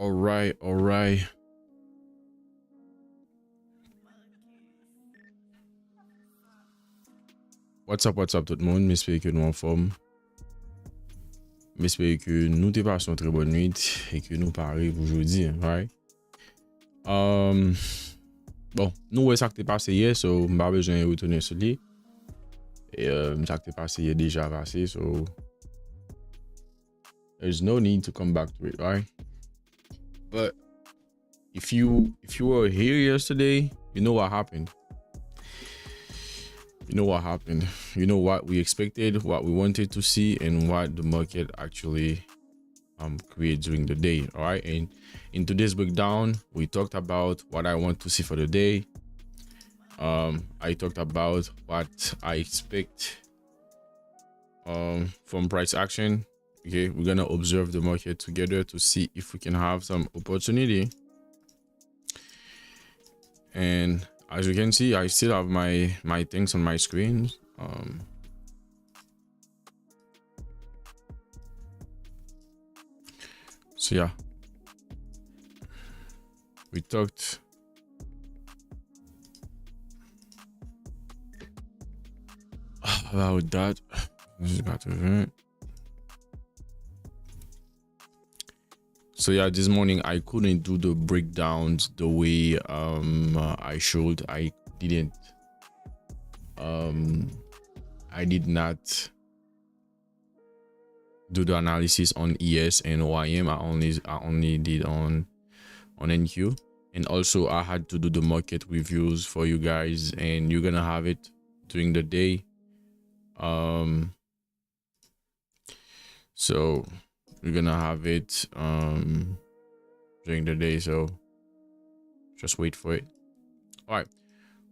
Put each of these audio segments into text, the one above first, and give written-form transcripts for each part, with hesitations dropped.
All right. What's up tout le monde? J'espère que nous en forme. J'espère que nous te passons une très bonne nuit et que nous parlons aujourd'hui, right? Bon, nous ouais ça qui t'est passé hier, so m'pas besoin de retourner sur lui. Et ça qui t'est passé hier déjà passé, so there's no need to come back to it, right? But if you were here yesterday, you know what happened. You know what happened. You know what we expected, what we wanted to see, and what the market actually create during the day. All right. And in today's breakdown, we talked about what I want to see for the day. I talked about what I expect from price action. Okay, we're gonna observe the market together to see if we can have some opportunity. And as you can see, I still have my things on my screen. So yeah, we talked about that. This is about to event. So yeah, this morning I couldn't do the breakdowns the way I should. I didn't. I did not do the analysis on ES and OIM. I only did on NQ, and also I had to do the market reviews for you guys, and you're gonna have it during the day. So we're gonna have it during the day, so just wait for it. All right,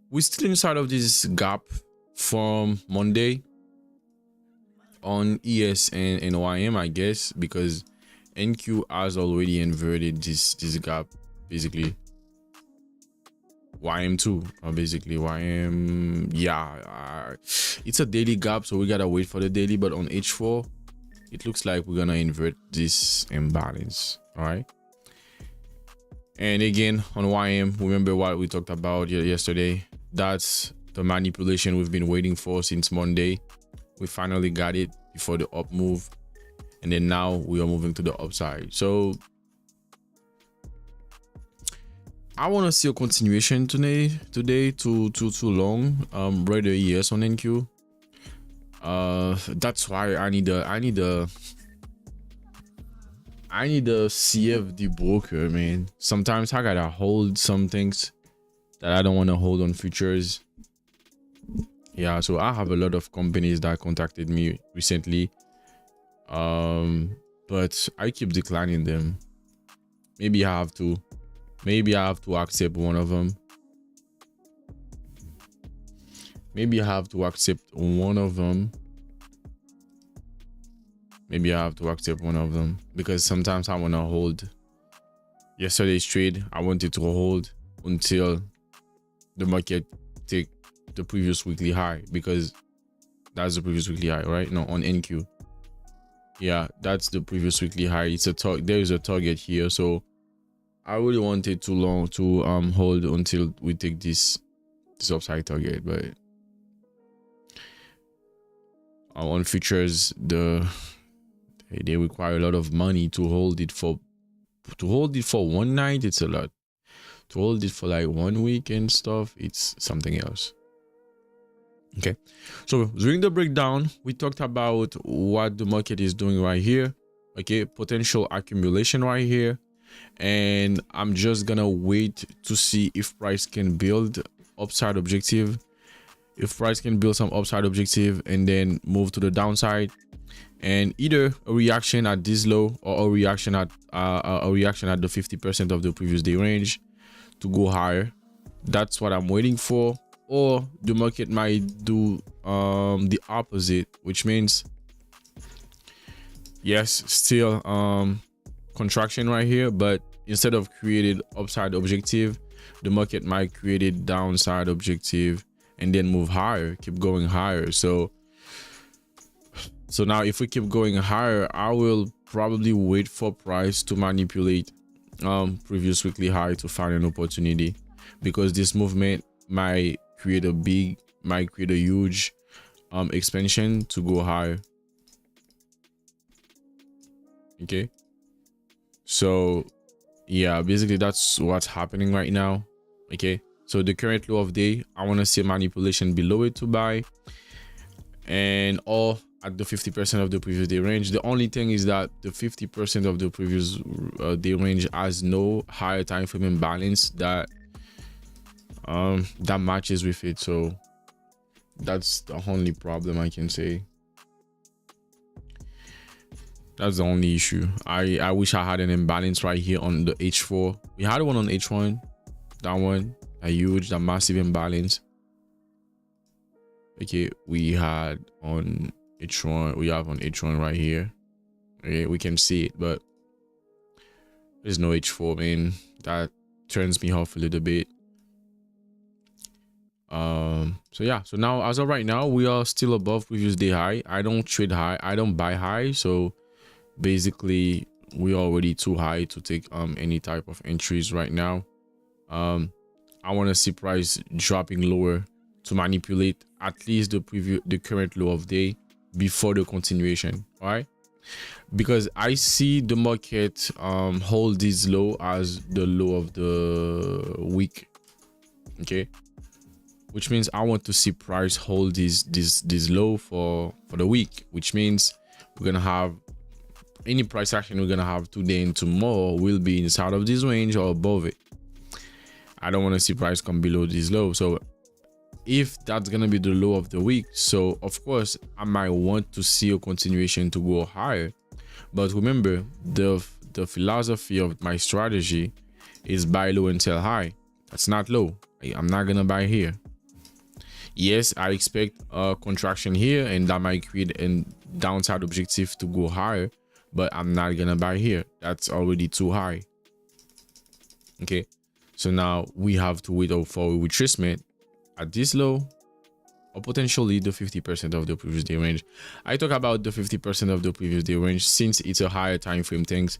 we're still inside of this gap from Monday on ES and OIM, I guess, because NQ has already inverted this gap. Basically YM too, basically YM, yeah, it's a daily gap, so we gotta wait for the daily. But on H4 it looks like we're gonna invert this imbalance. All right, and again on YM, remember what we talked about yesterday. That's the manipulation we've been waiting for since Monday. We finally got it before the up move, and then now we are moving to the upside. So I want to see a continuation today too long. Rather yes on NQ. That's why I need a CFD broker, man. Sometimes I gotta hold some things that I don't want to hold on futures. Yeah, so I have a lot of companies that contacted me recently, but I keep declining them. Maybe I have to accept one of them. Maybe I have to accept one of them. Because sometimes I want to hold. Yesterday's trade, I wanted to hold until the market take the previous weekly high, because that's the previous weekly high, right? No, on NQ. Yeah, that's the previous weekly high. It's a there is a target here, so I really wanted too long to hold until we take this upside target. But on futures, they require a lot of money to hold it for one night. It's a lot. To hold it for like 1 week and stuff, it's something else. Okay, so during the breakdown, we talked about what the market is doing right here. Okay, potential accumulation right here, and I'm just gonna wait to see if price can build upside objective. If price can build some upside objective and then move to the downside, and either a reaction at this low or a reaction at the 50% of the previous day range to go higher. That's what I'm waiting for. Or the market might do the opposite, which means yes, still contraction right here, but instead of created upside objective, the market might create a downside objective and then move higher, keep going higher. So now if we keep going higher, I will probably wait for price to manipulate previous weekly high to find an opportunity, because this movement might create a huge expansion to go higher. Okay, so yeah, basically that's what's happening right now. Okay, so the current low of day, I want to see manipulation below it to buy, and all at the 50% of the previous day range. The only thing is that the 50% of the previous day range has no higher time frame imbalance that that matches with it. So that's the only problem I can say. That's the only issue. I wish I had an imbalance right here on the H4. We had one on H1, that one, a huge, that massive imbalance. Okay, we had on H1, we have on H1 right here. Okay, we can see it, but there's no H4, man. That turns me off a little bit. So yeah, so now as of right now, we are still above previous day high. I don't trade high, I don't buy high, so basically we're already too high to take any type of entries right now. I want to see price dropping lower to manipulate at least the current low of day before the continuation. All right, because I see the market hold this low as the low of the week. Okay, which means I want to see price hold this low for the week, which means we're gonna have any price action we're gonna have today and tomorrow will be inside of this range or above it. I don't want to see price come below this low. So if that's gonna be the low of the week, so of course I might want to see a continuation to go higher. But remember, the philosophy of my strategy is buy low and sell high. That's not low. I'm not gonna buy here. Yes, I expect a contraction here and that might create a downside objective to go higher, but I'm not gonna buy here. That's already too high. Okay, so now we have to wait for a retracement at this low, or potentially the 50% of the previous day range. I talk about the 50% of the previous day range since it's a higher time frame things,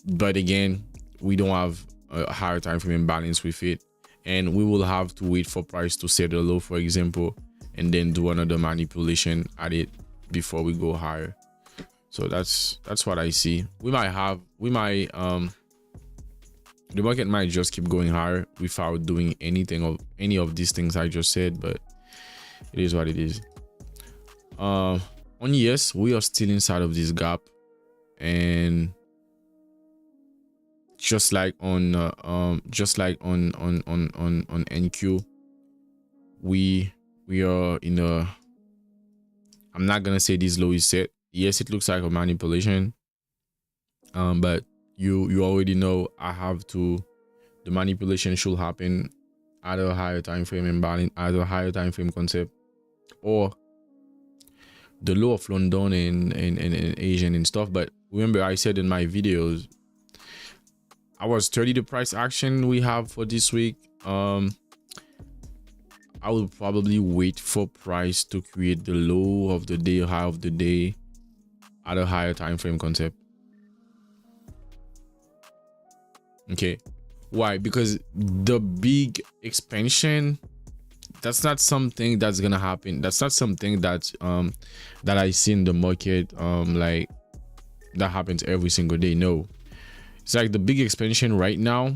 but again, we don't have a higher time frame imbalance with it, and we will have to wait for price to set a low, for example, and then do another manipulation at it before we go higher. So that's what I see. The market might just keep going higher without doing any of these things I just said, but it is what it is. On ES, we are still inside of this gap, and just like on NQ, we are in a, I'm not gonna say this low is set. Yes, it looks like a manipulation, but you already know the manipulation should happen at a higher time frame imbalance, either a higher time frame concept or the low of London and Asian and stuff. But remember, I said in my videos, I was 30 the price action we have for this week. I will probably wait for price to create the low of the day, high of the day at a higher time frame concept. Okay, why? Because the big expansion, that's not something that's gonna happen. That's not something that I see in the market like that happens every single day. No, it's like the big expansion right now,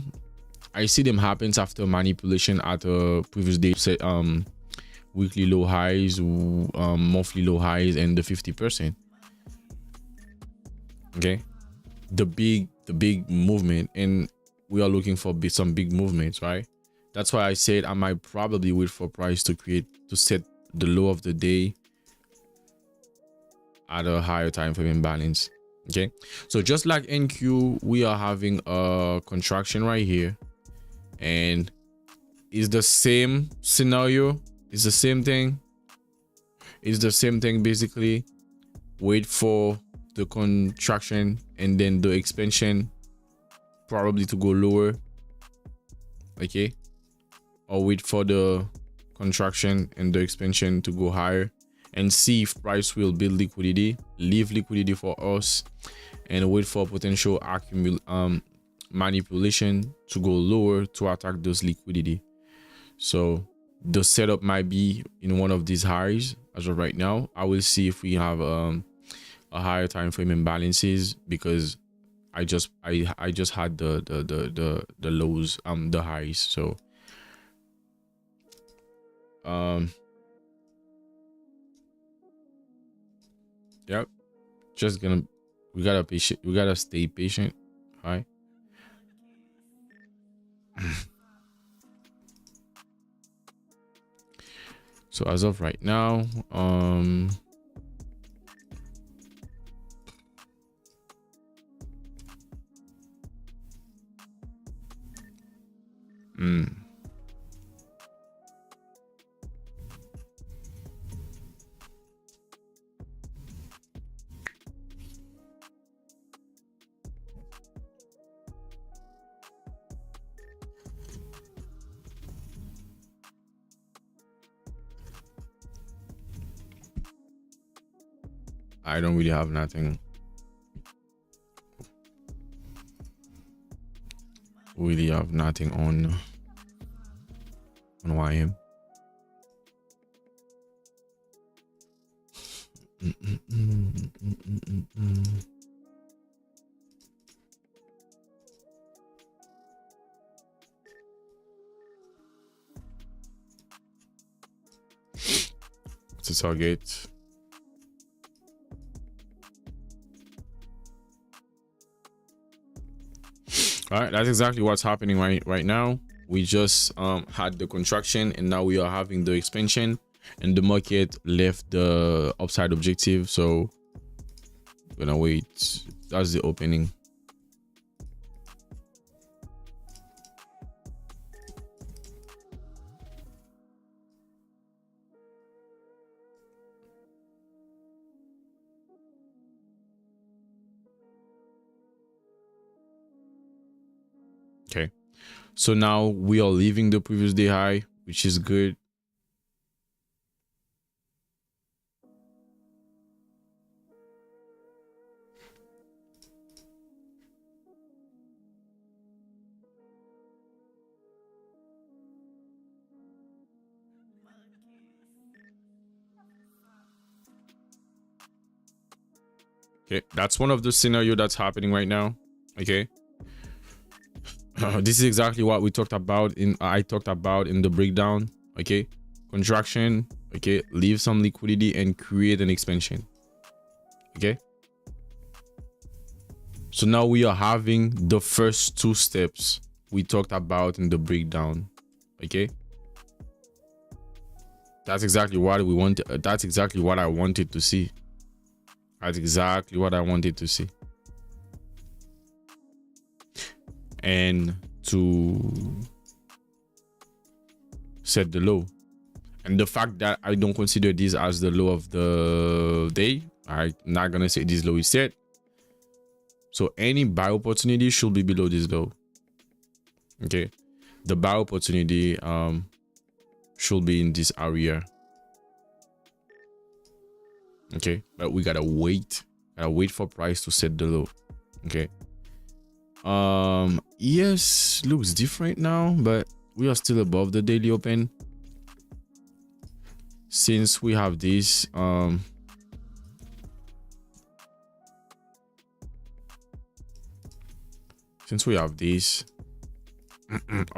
I see them happens after manipulation at a previous day set, weekly low highs, monthly low highs, and the 50%. Okay, the big movement, and we are looking for some big movements, right? That's why I said I might probably wait for price to set the low of the day at a higher time frame imbalance. Okay, so just like NQ, we are having a contraction right here, and it's the same scenario. It's the same thing. It's the same thing basically. Wait for the contraction and then the expansion probably to go lower. Okay, or wait for the contraction and the expansion to go higher, and see if price will build liquidity, leave liquidity for us, and wait for potential manipulation to go lower to attack those liquidity. So the setup might be in one of these highs. As of right now, I will see if we have a higher time frame imbalances, because I just had the lows, the highs. So yep, just gonna, we gotta stay patient. All right. So as of right now, I don't really have nothing. Really have nothing on YM. What's the target? All right, that's exactly what's happening right now. We just had the contraction, and now we are having the expansion, and the market left the upside objective. So we're gonna wait. That's the opening. Okay, so now we are leaving the previous day high, which is good. Okay, that's one of the scenario that's happening right now. Okay. This is exactly what we talked about I talked about in the breakdown. Okay, contraction. Okay, leave some liquidity and create an expansion. Okay, so now we are having the first two steps we talked about in the breakdown. Okay, that's exactly what we want. That's exactly what I wanted to see. That's exactly what I wanted to see. And to set the low, and the fact that I don't consider this as the low of the day, I'm not gonna say this low is set. So any buy opportunity should be below this low. Okay, the buy opportunity should be in this area. Okay, but we gotta wait for price to set the low. Okay, yes, looks different now, but we are still above the daily open. Since we have this are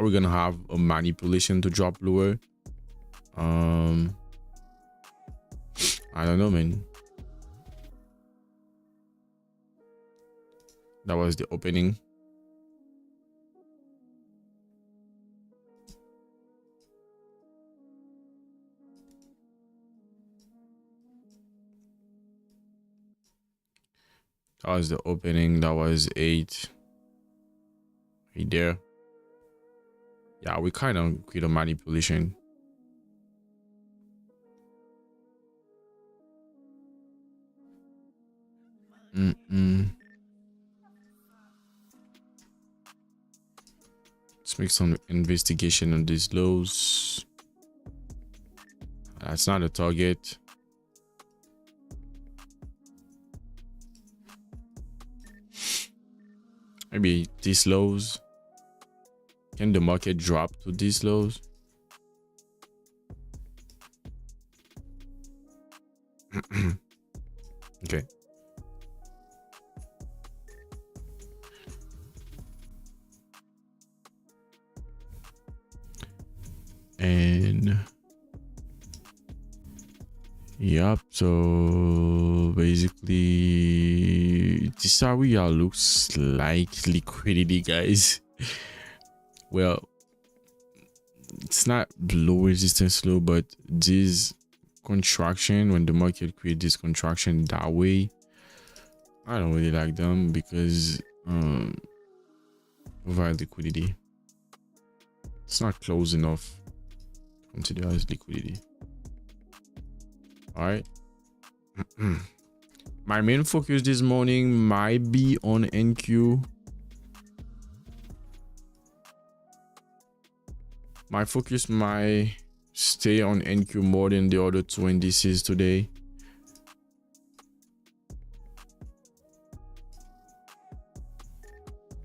we gonna have a manipulation to drop lower? I don't know, man. That was the opening. That was the opening. That was 8 right there. Yeah, we kind of create a manipulation. Let's make some investigation on these lows. That's not a target. Maybe these lows. Can the market drop to these lows? Okay. And yep, so basically this area looks like liquidity, guys. Well, it's not low resistance low, but this contraction, when the market creates this contraction that way, I don't really like them because provide liquidity. It's not close enough to consider as liquidity. All right. My main focus this morning might be on NQ. My focus might stay on NQ more than the other two indices today.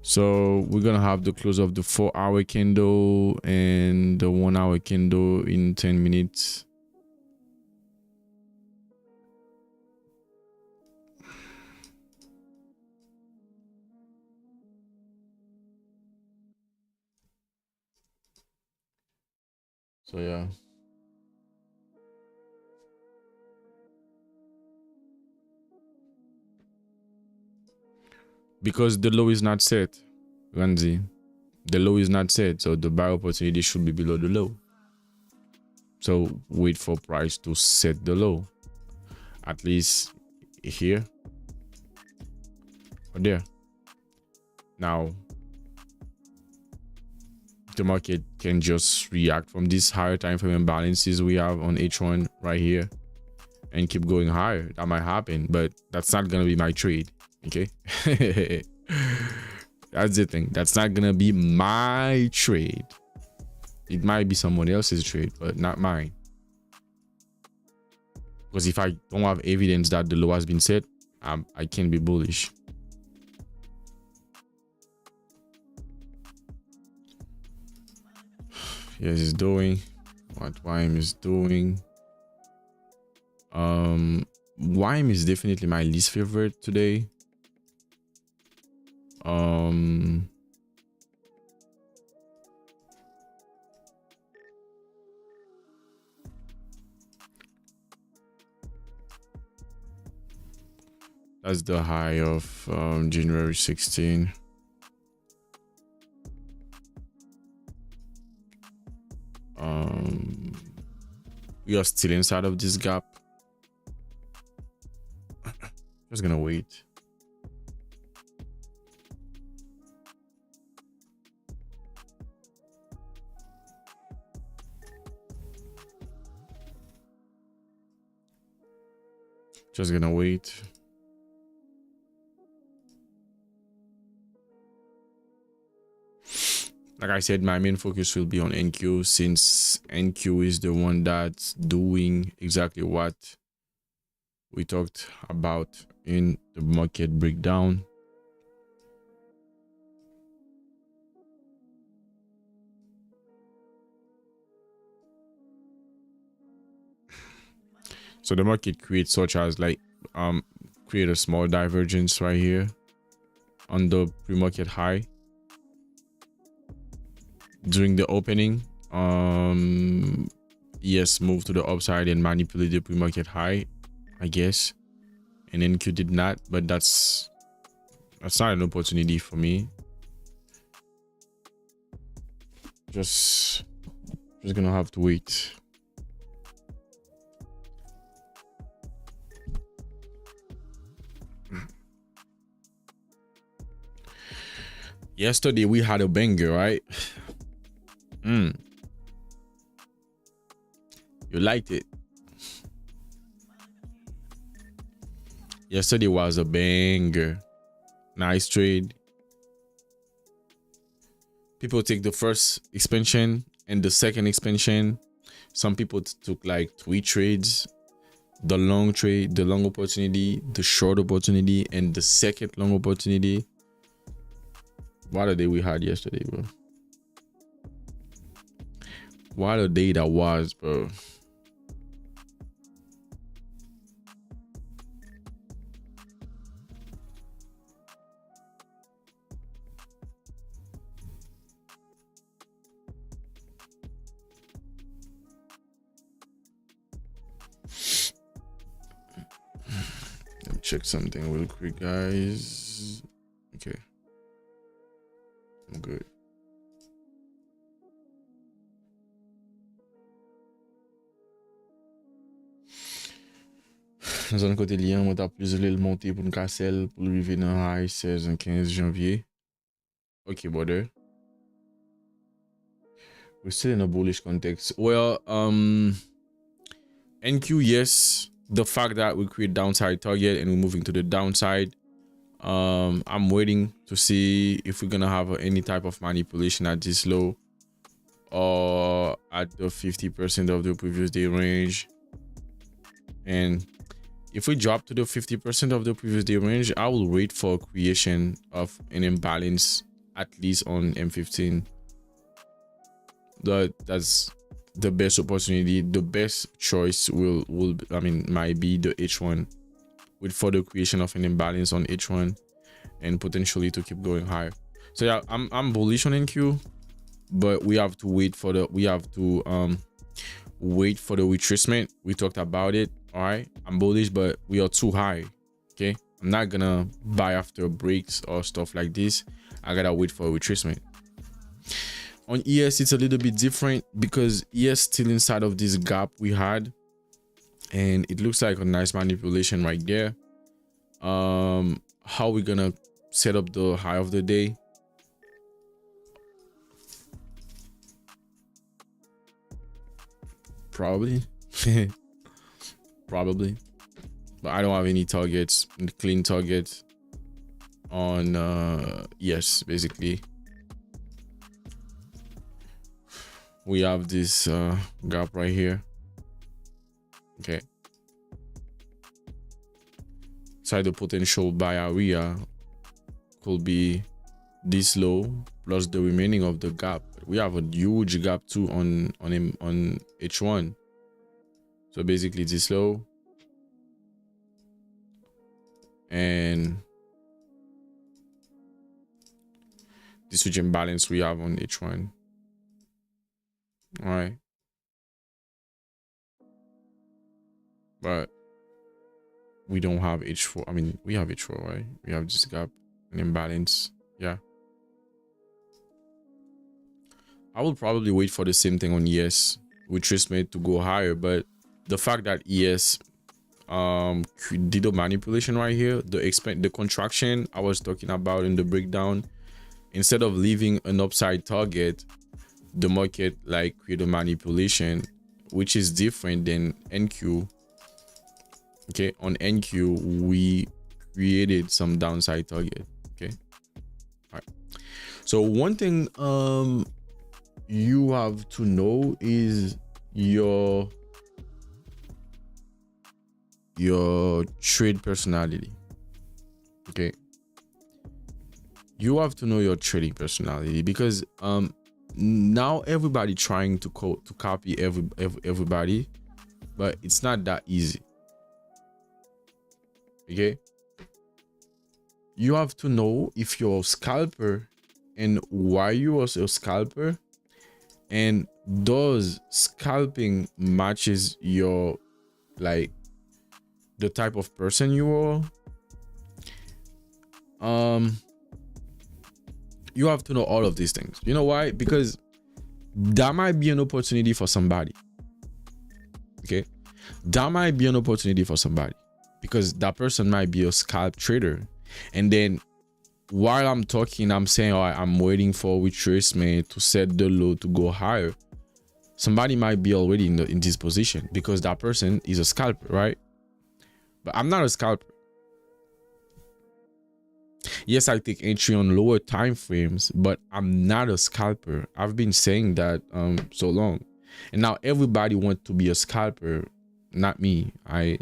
So we're gonna have the close of the 4-hour candle and the 1-hour candle in 10 minutes. So yeah. Because the low is not set, Ranzi. The low is not set, so the buy opportunity should be below the low. So wait for price to set the low. At least here or there. Now the market can just react from these higher time frame imbalances we have on H1 right here and keep going higher. That might happen, but that's not gonna be my trade. Okay. That's the thing. That's not gonna be my trade. It might be someone else's trade, but not mine. Because if I don't have evidence that the low has been set, I can't be bullish. Yes, it's doing what YM is doing. YM is definitely my least favorite today. That's the high of January 16. We are still inside of this gap. Just gonna wait. Just gonna wait. Like I said, my main focus will be on NQ, since NQ is the one that's doing exactly what we talked about in the market breakdown. So the market creates such as like create a small divergence right here on the pre-market high during the opening. Yes, move to the upside and manipulate the pre-market high, I guess. And NQ did not, but that's not an opportunity for me. Just gonna have to wait. Yesterday we had a banger, right? You liked it. Yesterday was a banger. Nice trade. People take the first expansion and the second expansion. Some people took like 3 trades. The long trade, the long opportunity, the short opportunity, and the second long opportunity. What a day we had yesterday, bro. What a day that was, bro. Let me check something real quick, guys. Okay. I'm good. Dans un côté lien, on a plus de monter pour une casselle pour arriver dans high 16 et 15 janvier. Okay, brother. We're still in a bullish context. Well, NQ, yes. The fact that we create downside target and we're moving to the downside. I'm waiting to see if we're gonna have any type of manipulation at this low or at the 50% of the previous day range. And if we drop to the 50% of the previous day range, I will wait for creation of an imbalance at least on M15. That's the best opportunity. The best choice might be the H1 with further creation of an imbalance on H1 and potentially to keep going higher. So yeah, I'm bullish on NQ, but we have to wait for the retracement. We talked about it. All right, I'm bullish, but we are too high. Okay, I'm not gonna buy after breaks or stuff like this. I gotta wait for a retracement. On ES, it's a little bit different because ES still inside of this gap we had, and it looks like a nice manipulation right there. How we gonna set up the high of the day? Probably. Probably, but I don't have any targets, clean targets on yes, basically we have this gap right here. Okay, so the potential buy area could be this low plus the remaining of the gap. We have a huge gap too on H1. So basically this low and this huge imbalance we have on H1. All right. But we don't have H4. I mean, we have H4, right? We have this gap, an imbalance. Yeah. I will probably wait for the same thing on ES, retracement to go higher, but the fact that ES did a manipulation right here, the contraction I was talking about in the breakdown, instead of leaving an upside target, the market like create a manipulation, which is different than NQ. Okay, on NQ we created some downside target. Okay, all right. So one thing you have to know is your trade personality. Okay, you have to know your trading personality, because now everybody trying to copy everybody, but it's not that easy. Okay, you have to know if you're a scalper and why you are a scalper, and does scalping matches your like the type of person you are. You have to know all of these things. You know why? Because that might be an opportunity for somebody. Okay, that might be an opportunity for somebody, because that person might be a scalp trader, and then while I'm talking, I'm saying, all right, I'm waiting for retracement to set the low to go higher. Somebody might be already in this position because that person is a scalper, right? But I'm not a scalper. Yes, I take entry on lower time frames, but I'm not a scalper. I've been saying that so long, and now everybody wants to be a scalper. Not me. I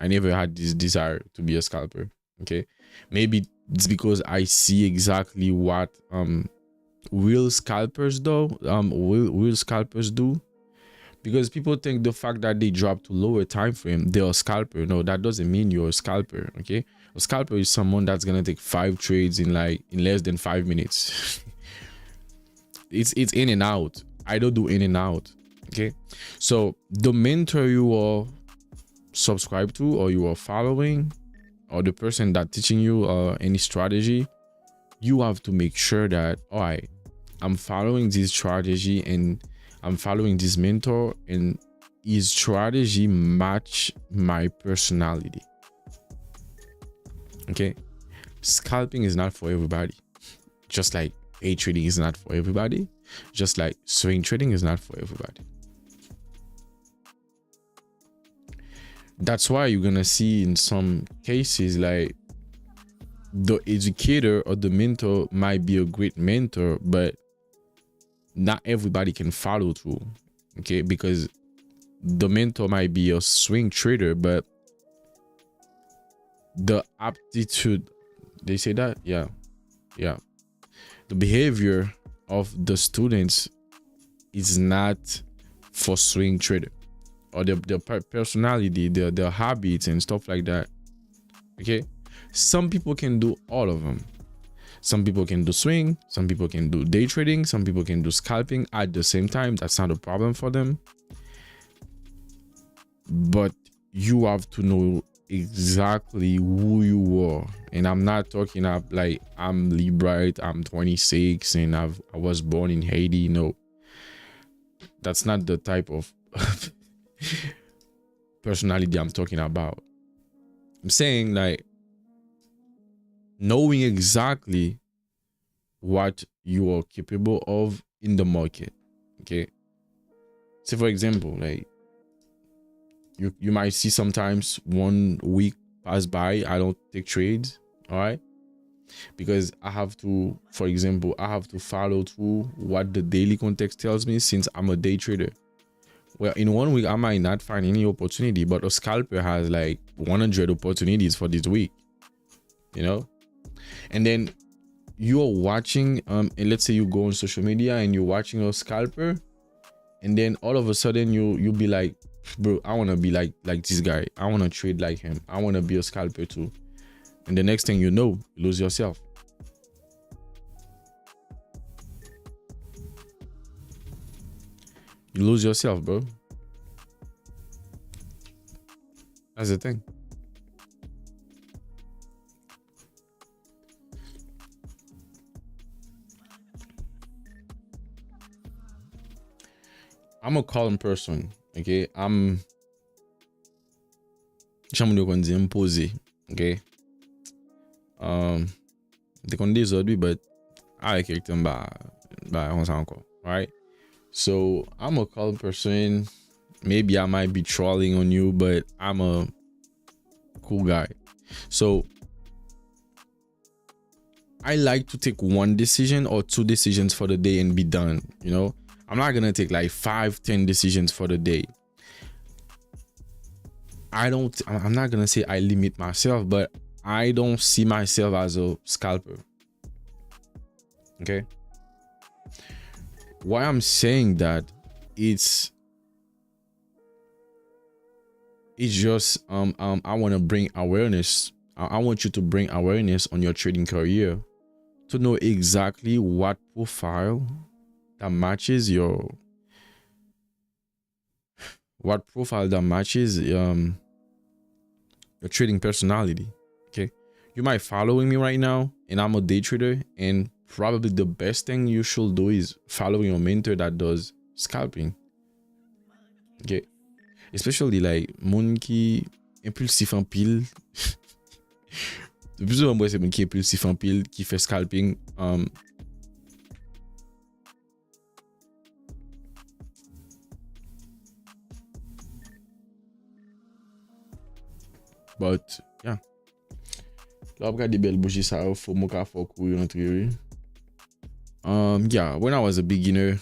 never had this desire to be a scalper. Okay, maybe It's because I see exactly what real scalpers do. Because people think the fact that they drop to lower time frame, they're a scalper. No, that doesn't mean you're a scalper. Okay, a scalper is someone that's gonna take 5 trades in less than 5 minutes. it's in and out. I don't do in and out. Okay, so the mentor you are subscribed to or you are following, or the person that teaching you any strategy, you have to make sure that, all right, I'm following this strategy and I'm following this mentor, and his strategy match my personality. Okay, scalping is not for everybody, just like day trading is not for everybody, just like swing trading is not for everybody. That's why you're gonna see in some cases like the educator or the mentor might be a great mentor, but not everybody can follow through. Okay, because the mentor might be a swing trader, but the aptitude, they say that, yeah, the behavior of the students is not for swing trader, or their personality, their habits and stuff like that. Okay, some people can do all of them. Some people can do swing, some people can do day trading, some people can do scalping at the same time. That's not a problem for them. But you have to know exactly who you are. And I'm not talking up like I'm LeBRIGHT, I'm 26 and I was born in Haiti. No, that's not the type of personality I'm talking about. I'm saying like knowing exactly what you are capable of in the market. Okay, so for example, like you might see sometimes 1 week pass by, I don't take trades, all right, because I have to, for example, I have to follow through what the daily context tells me, since I'm a day trader. Well, in 1 week I might not find any opportunity, but a scalper has like 100 opportunities for this week, you know. And then you're watching and let's say you go on social media and you're watching a scalper, and then all of a sudden you'll be like, bro, I want to be like this guy, I want to trade like him, I want to be a scalper too. And the next thing you know, you lose yourself. You lose yourself, bro. That's the thing. I'm a calm person, okay? I'm imposé, okay? They can do but I like it right? So I'm a calm person. Maybe I might be trolling on you, but I'm a cool guy. So I like to take 1 decision or 2 decisions for the day and be done, you know? I'm not gonna take like 5-10 decisions for the day. I'm not gonna say I limit myself, but I don't see myself as a scalper. Okay, why I'm saying that, it's just I want to bring awareness. I want you to bring awareness on your trading career, to know exactly what profile that matches your your trading personality. Okay, you might following me right now and I'm a day trader, and probably the best thing you should do is following your mentor that does scalping. Okay, especially like moun ki impulsif en pile. De plus en moins c'est moun ki impulsif en pile qui fait scalping. But yeah, la ap gade bel bougie sa ou fò mou ka fò kou yon tri. Yeah, when I was a beginner,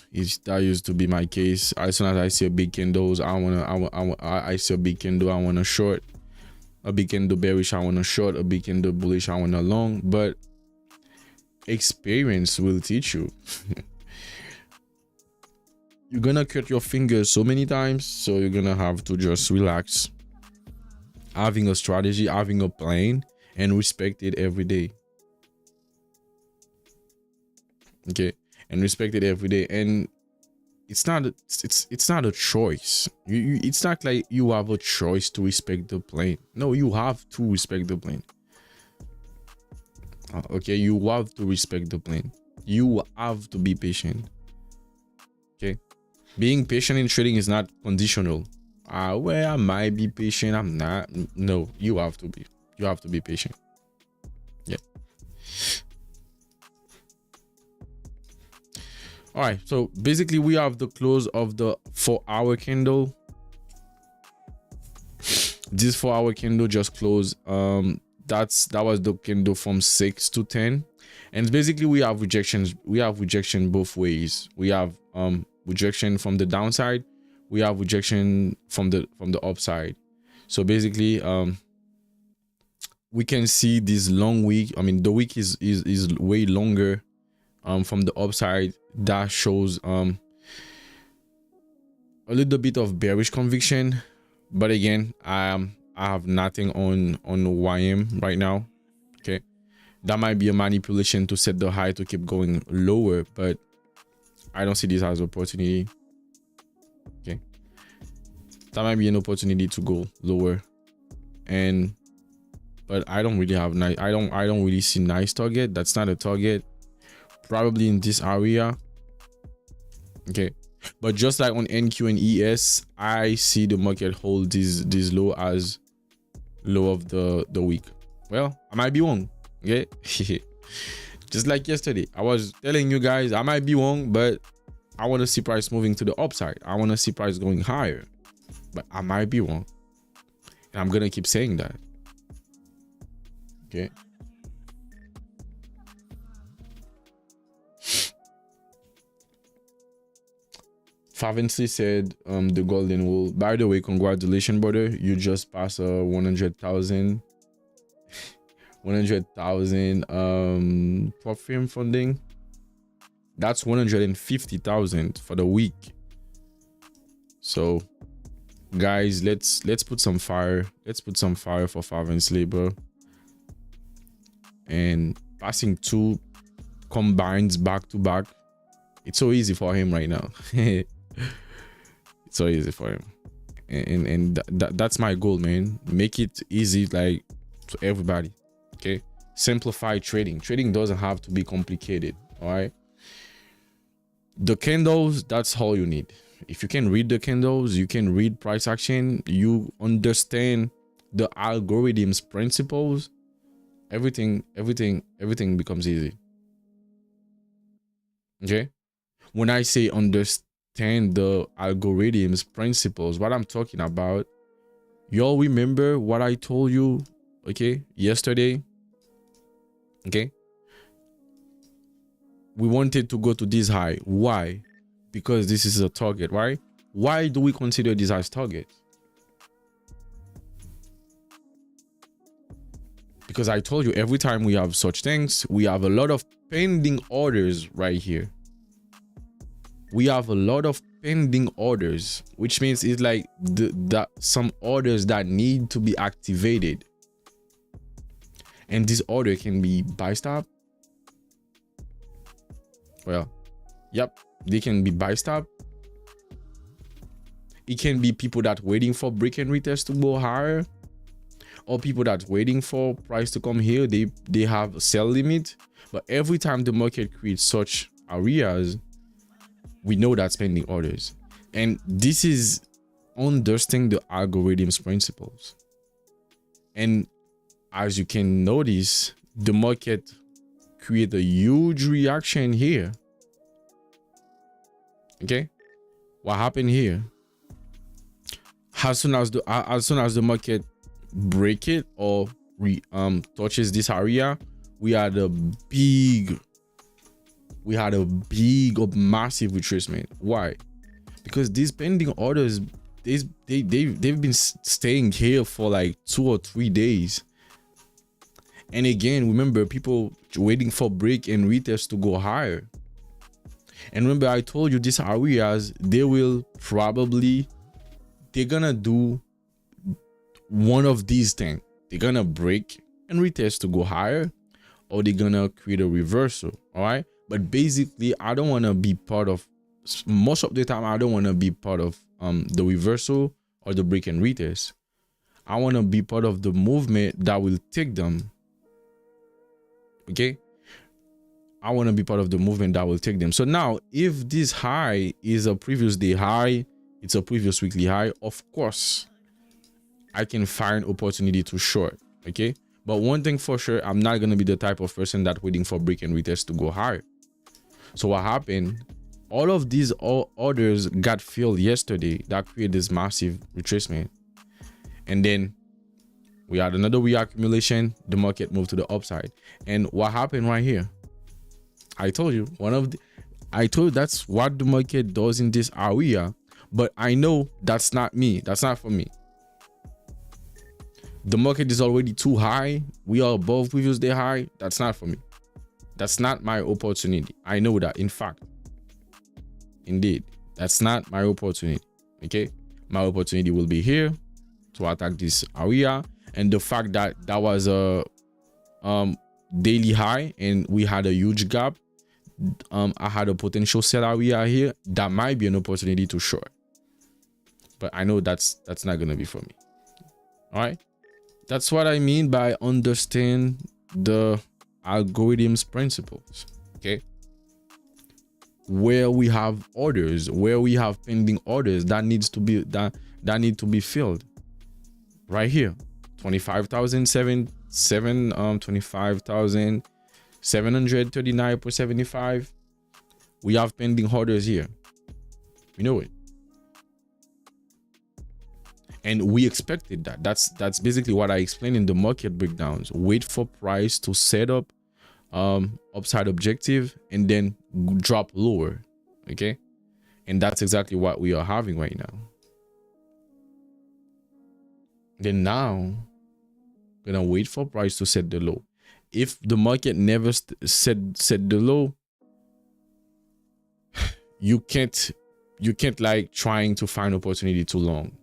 that used to be my case. As soon as I see a big candles, I see a big candle, I wanna short. a big candle bearish, I want a short, a big candle bullish, I want a long. But experience will teach you. You're gonna cut your fingers so many times, so you're gonna have to just relax, having a strategy, having a plan, and respect it every day. Okay, and respect it every day. And it's not a choice. It's not like you have a choice to respect the plan. No, you have to respect the plan. Okay, you have to respect the plan. You have to be patient. Okay, being patient in trading is not conditional. Well, I might be patient, I'm not. No, you have to be. You have to be patient. Yeah. All right, so basically we have the close of the 4-hour candle. This 4-hour candle just closed. That was the candle from 6 to 10, and basically we have rejections. We have rejection both ways. We have rejection from the downside, we have rejection from the upside. So basically we can see this long week. I mean, the week is way longer from the upside. That shows a little bit of bearish conviction, but again, I have nothing on YM right now. Okay, that might be a manipulation to set the high to keep going lower, but I don't see this as opportunity. Okay, that might be an opportunity to go lower, but I don't really have I don't really see nice target. That's not a target, probably in this area. Okay, but just like on NQ and ES, I see the market hold this low as low of the week. Well, I might be wrong. Okay. Just like yesterday, I was telling you guys I might be wrong, but I want to see price moving to the upside. I want to see price going higher, but I might be wrong, and I'm gonna keep saying that. Okay. Favency said the golden rule. By the way, congratulations, brother. You just passed 100,000 prop firm funding. That's 150,000 for the week. So guys, let's put some fire. Let's put some fire for Favency labor. And passing 2 combines back to back. It's so easy for him right now. It's so easy for him, and that's my goal, man. Make it easy, like, to everybody. Okay, simplify trading. Trading doesn't have to be complicated. All right, the candles, that's all you need. If you can read the candles, you can read price action, you understand the algorithms principles, everything becomes easy. Okay, when I say understand the algorithms principles, what I'm talking about, y'all remember what I told you, okay, yesterday? Okay, we wanted to go to this high. Why? Because this is a target, right? Why do we consider this as target? Because I told you, every time we have such things, we have a lot of pending orders right here. We have a lot of pending orders, which means it's like some orders that need to be activated. And this order can be buy stop. Well, yep, they can be buy stop. It can be people that waiting for break and retest to go higher, or people that waiting for price to come here. They have a sell limit. But every time the market creates such areas, we know that's pending orders. And this is understanding the algorithms principles. And as you can notice, the market create a huge reaction here. Okay, what happened here? As soon as the market break it or touches this area, we had a massive retracement. Why? Because these pending orders they've been staying here for like 2 or 3 days. And again, remember, people waiting for break and retest to go higher. And remember, I told you these areas, they're gonna do one of these things. They're gonna break and retest to go higher, or they're gonna create a reversal. All right, but basically, I don't want to be part of, most of the time I don't want to be part of the reversal or the break and retest. I want to be part of the movement that will take them. Okay, I want to be part of the movement that will take them. So now, if this high is a previous day high, it's a previous weekly high, of course I can find opportunity to short. Okay, but one thing for sure, I'm not going to be the type of person that waiting for break and retest to go higher. So what happened, all of these orders got filled yesterday, that created this massive retracement, and then we had another reaccumulation. The market moved to the upside. And what happened right here, I told you, that's what the market does in this area. But I know that's not me. That's not for me. The market is already too high. We are above previous day high. That's not for me. That's not my opportunity. I know that. In fact, indeed, that's not my opportunity. Okay, my opportunity will be here to attack this area. And the fact that that was a daily high and we had a huge gap, I had a potential sell area here that might be an opportunity to short. But I know that's not gonna be for me. All right, that's what I mean by understand the algorithms principles. Okay, where we have orders, where we have pending orders that need to be filled, right here. 25,739.75. We have pending orders here. We know it. And we expected that. That's basically what I explained in the market breakdowns. Wait for price to set up upside objective and then drop lower. Okay? And that's exactly what we are having right now. Then now, gonna wait for price to set the low. If the market never set the low, you can't like trying to find opportunity too long.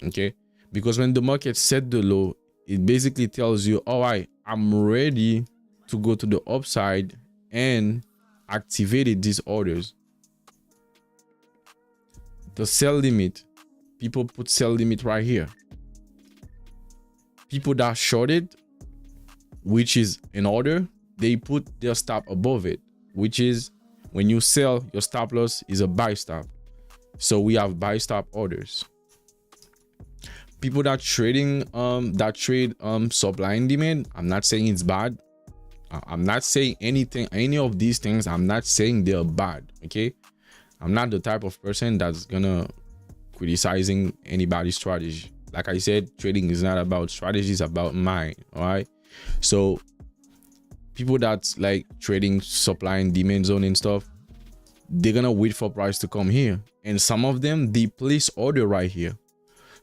Okay, because when the market set the low, it basically tells you, all right, I'm ready to go to the upside and activated these orders. The sell limit, people put sell limit right here. People that shorted, which is an order, they put their stop above it, which is when you sell, your stop loss is a buy stop. So we have buy stop orders. People that trading that trade supply and demand, I'm not saying it's bad. I'm not saying any of these things. I'm not saying they're bad. Okay, I'm not the type of person that's gonna criticizing anybody's strategy. Like I said, trading is not about strategy, it's about mind. All right, so people that's like trading supply and demand zone and stuff, they're gonna wait for price to come here, and some of them they place order right here.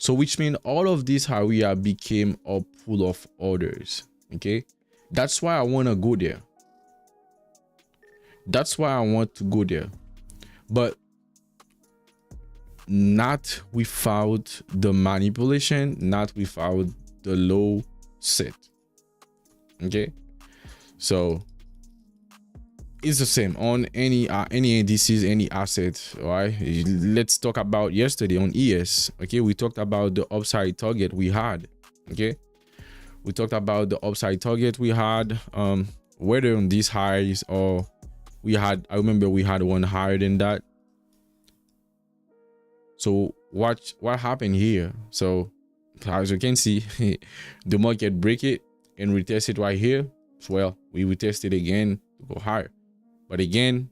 So which means all of this area became a pool of orders. Okay, that's why I want to go there. That's why I want to go there, but not without the manipulation, not without the low set. Okay, so it's the same on any indices, any asset. All right, let's talk about yesterday on ES. Okay, we talked about the upside target we had. Okay, we talked about the upside target we had, whether on these highs or we had, I remember we had one higher than that. So what happened here? So as you can see, the market break it and retest it right here. Well, we retest it again to go higher. But again,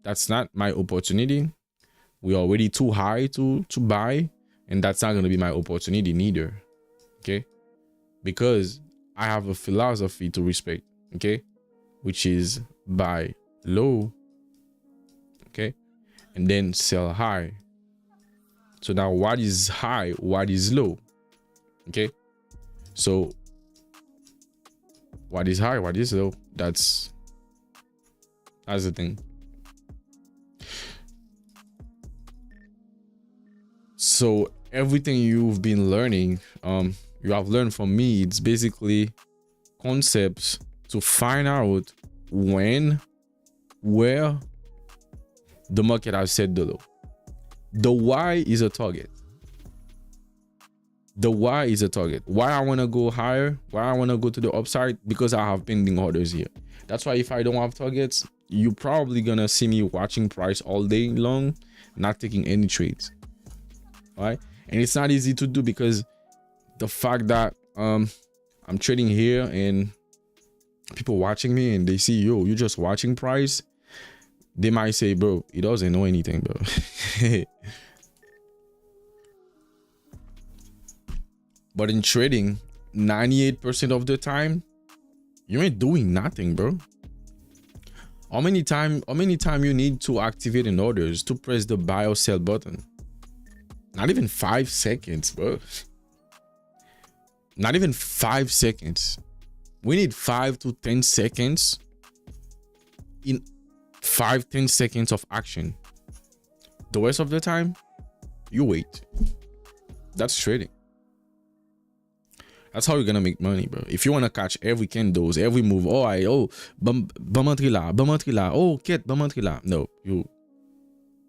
that's not my opportunity. We're already too high to buy, and that's not going to be my opportunity neither. Okay, because I have a philosophy to respect. Okay, which is buy low, okay, and then sell high So now what is high, what is low? Okay, so what is high, what is low? That's the thing. So everything you've been learning, you have learned from me, it's basically concepts to find out when, where the market has set the low. The why is a target. The why is a target. Why I want to go higher, why I want to go to the upside, because I have pending orders here. That's why if I don't have targets, you're probably gonna see me watching price all day long, not taking any trades. All right, and it's not easy to do because the fact that I'm trading here and people watching me and they see, yo, you're just watching price, they might say, bro, he doesn't know anything, bro. But in trading, 98% of the time, you ain't doing nothing, bro. How many time you need to activate an orders to press the buy or sell button? Not even 5 seconds, bro. Not even 5 seconds. We need 5 to 10 seconds in 5-10 seconds of action. The rest of the time, you wait. That's trading. That's how you're gonna make money, bro. If you wanna catch every candles, every move, bamantri la, oh, ket bamantri la. No, you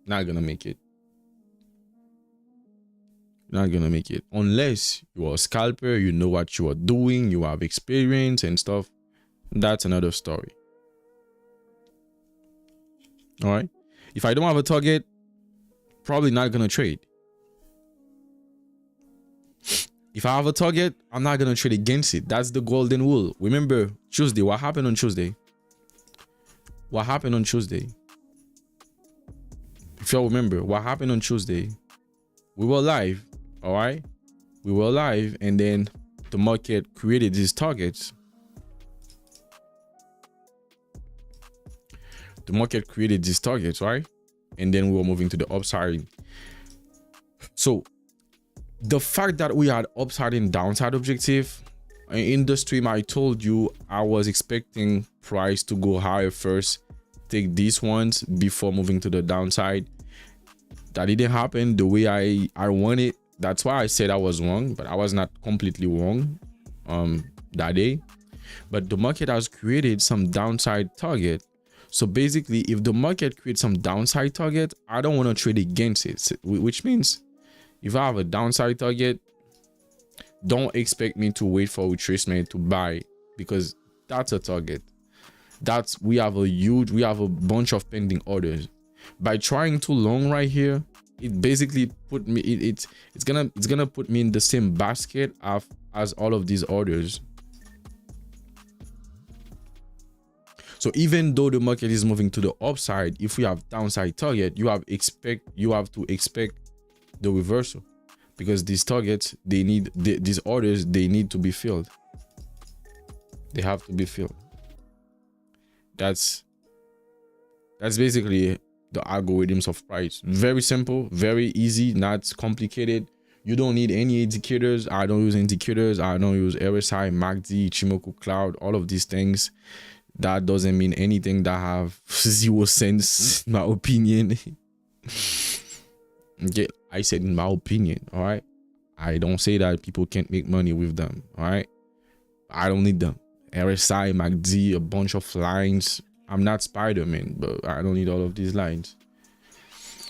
not gonna make it. Not gonna make it unless you are a scalper, you know what you are doing, you have experience and stuff. That's another story. All right. If I don't have a target, probably not gonna trade. If I have a target, I'm not gonna trade against it. That's the golden rule. Remember Tuesday. What happened on Tuesday? What happened on Tuesday? If y'all remember, what happened on Tuesday? We were live, all right? We were live, and then the market created these targets. The market created these targets, right? And then we were moving to the upside. So the fact that we had upside and downside objective, in the stream I told you I was expecting price to go higher first, take these ones before moving to the downside. That didn't happen the way I wanted. That's why I said I was wrong, but I was not completely wrong that day. But the market has created some downside target. So basically, if the market creates some downside target, I don't want to trade against it, which means if I have a downside target, don't expect me to wait for retracement to buy, because that's a target. We have a bunch of pending orders. By trying too long right here, it basically put me, it's gonna put me in the same basket as all of these orders. So even though the market is moving to the upside, if we have downside target, you have to expect the reversal, because these targets, these orders, they need to be filled. They have to be filled. That's basically the algorithms of price. Very simple, very easy, not complicated. You don't need any indicators. I don't use indicators. I don't use RSI, MACD, Ichimoku Cloud, all of these things. That doesn't mean anything. That have 0 sense, in my opinion. Okay, I said in my opinion, all right? I don't say that people can't make money with them, all right? I don't need them. RSI, MACD, a bunch of lines. I'm not Spider-Man, but I don't need all of these lines.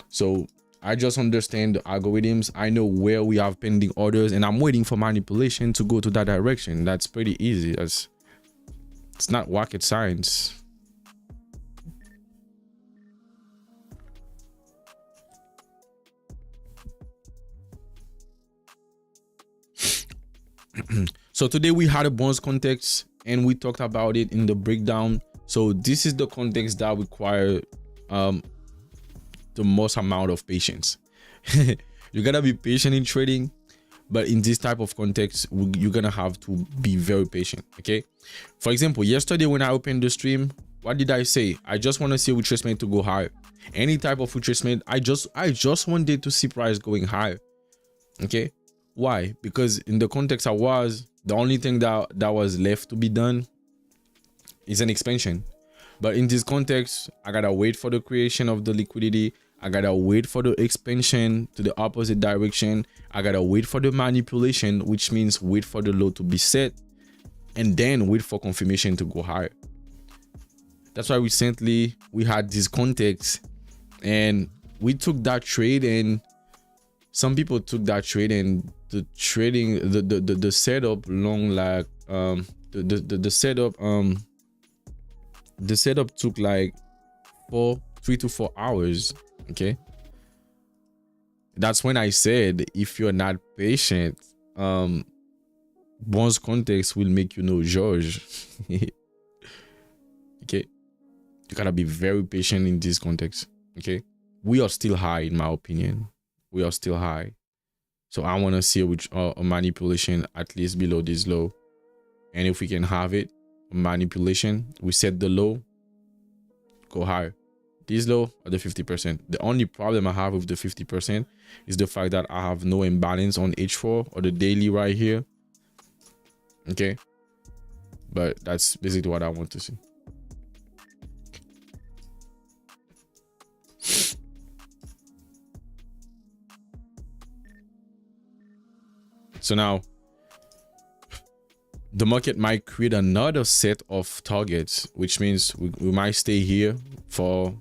So I just understand the algorithms. I know where we have pending orders, and I'm waiting for manipulation to go to that direction. That's pretty easy. It's not rocket science. So today we had a bonus context and we talked about it in the breakdown. So this is the context that require the most amount of patience. You gotta be patient in trading, but in this type of context, you're gonna have to be very patient. Okay, for example, yesterday when I opened the stream, what did I say? I just want to see retracement to go higher, any type of retracement. I just wanted to see price going higher. Okay, why? Because in the context I was, the only thing that was left to be done is an expansion. But in this context, I gotta wait for the creation of the liquidity. I gotta wait for the expansion to the opposite direction. I gotta wait for the manipulation, which means wait for the low to be set, and then wait for confirmation to go higher. That's why recently we had this context, and we took that trade, and some people took that trade, and the trading, the setup long, like the setup took like 3 to 4 hours. Okay, that's when I said, if you're not patient, Bon's context will make you know George. Okay, you gotta be very patient in this context. Okay, we are still high, in my opinion. We are still high, so I want to see a manipulation at least below this low, and if we can have it, manipulation, we set the low, go higher. This low at the 50%. The only problem I have with the 50% is the fact that I have no imbalance on H4 or the daily right here. Okay, but that's basically what I want to see. So now the market might create another set of targets, which means we might stay here for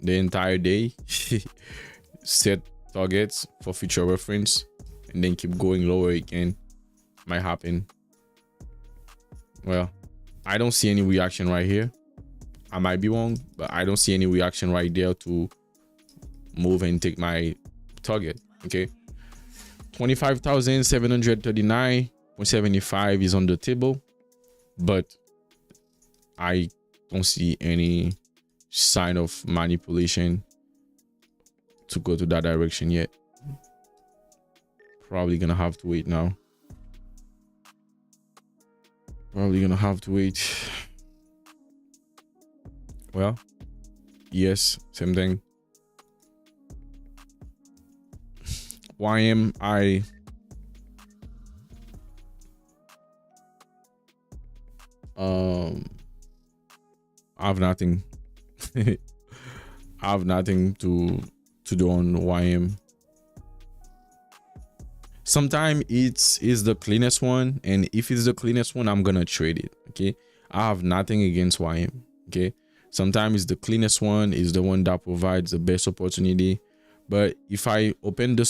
the entire day, set targets for future reference, and then keep going lower again. Might happen. Well, I don't see any reaction right here. I might be wrong, but I don't see any reaction right there to move and take my target. Okay, 25,739.75 is on the table, but I don't see any sign of manipulation to go to that direction yet. Probably gonna have to wait now. Probably gonna have to wait. Well, yes, same thing. YM, I have nothing. I have nothing to do on YM. Sometimes it's the cleanest one, and if it's the cleanest one, I'm gonna trade it. Okay, I have nothing against YM. Okay, sometimes the cleanest one is the one that provides the best opportunity. But if I open the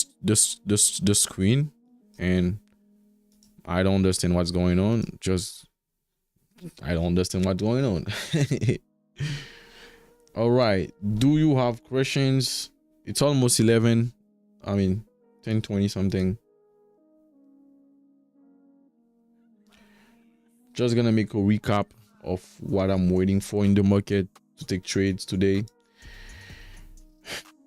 screen and I don't understand what's going on, I don't understand what's going on. All right, do you have questions? It's almost 11. I mean 10:20 something. Just gonna make a recap of what I'm waiting for in the market to take trades today.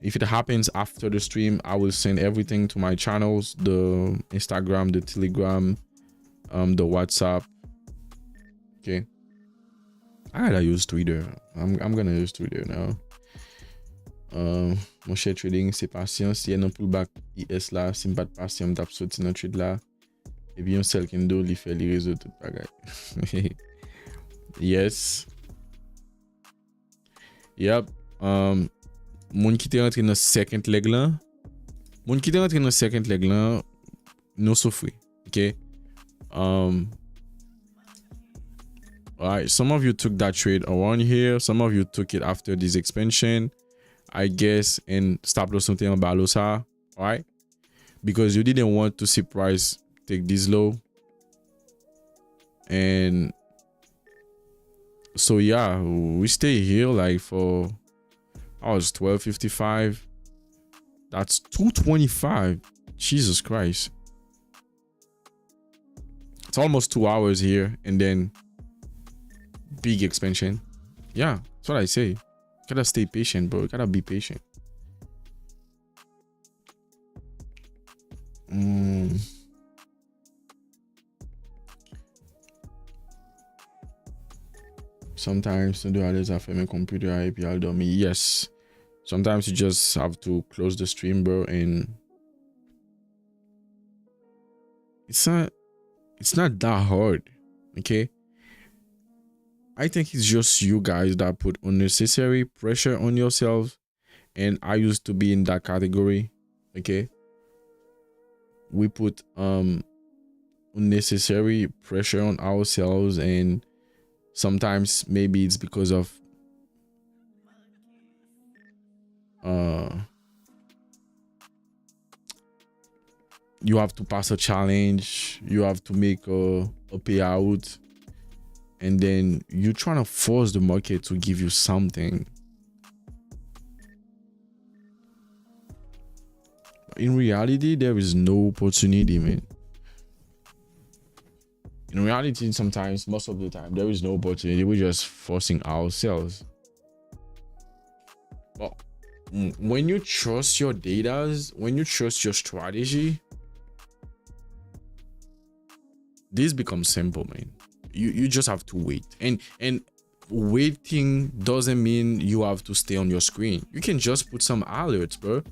If it happens after the stream, I will send everything to my channels, the Instagram, the Telegram, the WhatsApp. Okay, I gotta use Twitter. I'm gonna use Twitter now. Mon cher trading, c'est patient. Si y a un pullback IS là, si m'pas patient, m'tap sorti dans trade là. Et puis on sell kendo, li fait les réseaux tout bagay. Yes. Yep. Moun ki te rentre dans second leg là. Moun ki te rentre dans second leg là, no souffri. Okay. Alright, some of you took that trade around here. Some of you took it after this expansion, I guess, and stop loss something on Balosa. Alright, because you didn't want to see price take this low. And so yeah, we stay here like for, I was 12.55. That's 2:25. Jesus Christ. It's almost 2 hours here, and then big expansion. Yeah, that's what I say. You gotta stay patient, bro. You gotta be patient. Sometimes to do others, I feel my computer IP all me. Yes. Sometimes you just have to close the stream, bro, and it's not that hard, okay? I think it's just you guys that put unnecessary pressure on yourself, and I used to be in that category, okay? We put unnecessary pressure on ourselves, and sometimes maybe it's because of you have to pass a challenge, you have to make a payout, and then you're trying to force the market to give you something. In reality, there is no opportunity, man. In reality, sometimes, most of the time, there is no opportunity. We're just forcing ourselves. But when you trust your data, when you trust your strategy, this becomes simple, man. You just have to wait, and waiting doesn't mean you have to stay on your screen. You can just put some alerts, bro.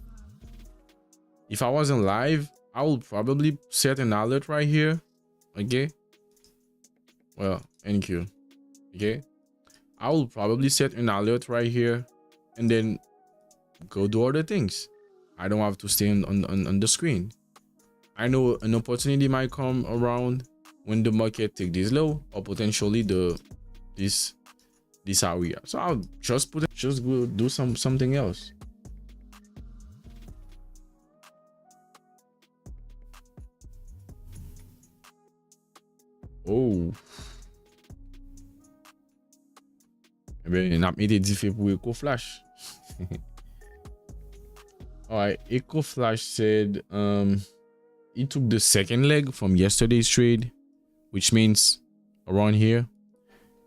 If I wasn't live, I would probably set an alert right here. Okay, well, thank you. Okay, I will probably set an alert right here and then go do other things. I don't have to stay on the screen. I know an opportunity might come around when the market take this low, or potentially this area. So I'll just go do something else. Oh. Eh ben, n'a été difficile pour Echo Flash. All right, Echo Flash said he took the second leg from yesterday's trade, which means around here,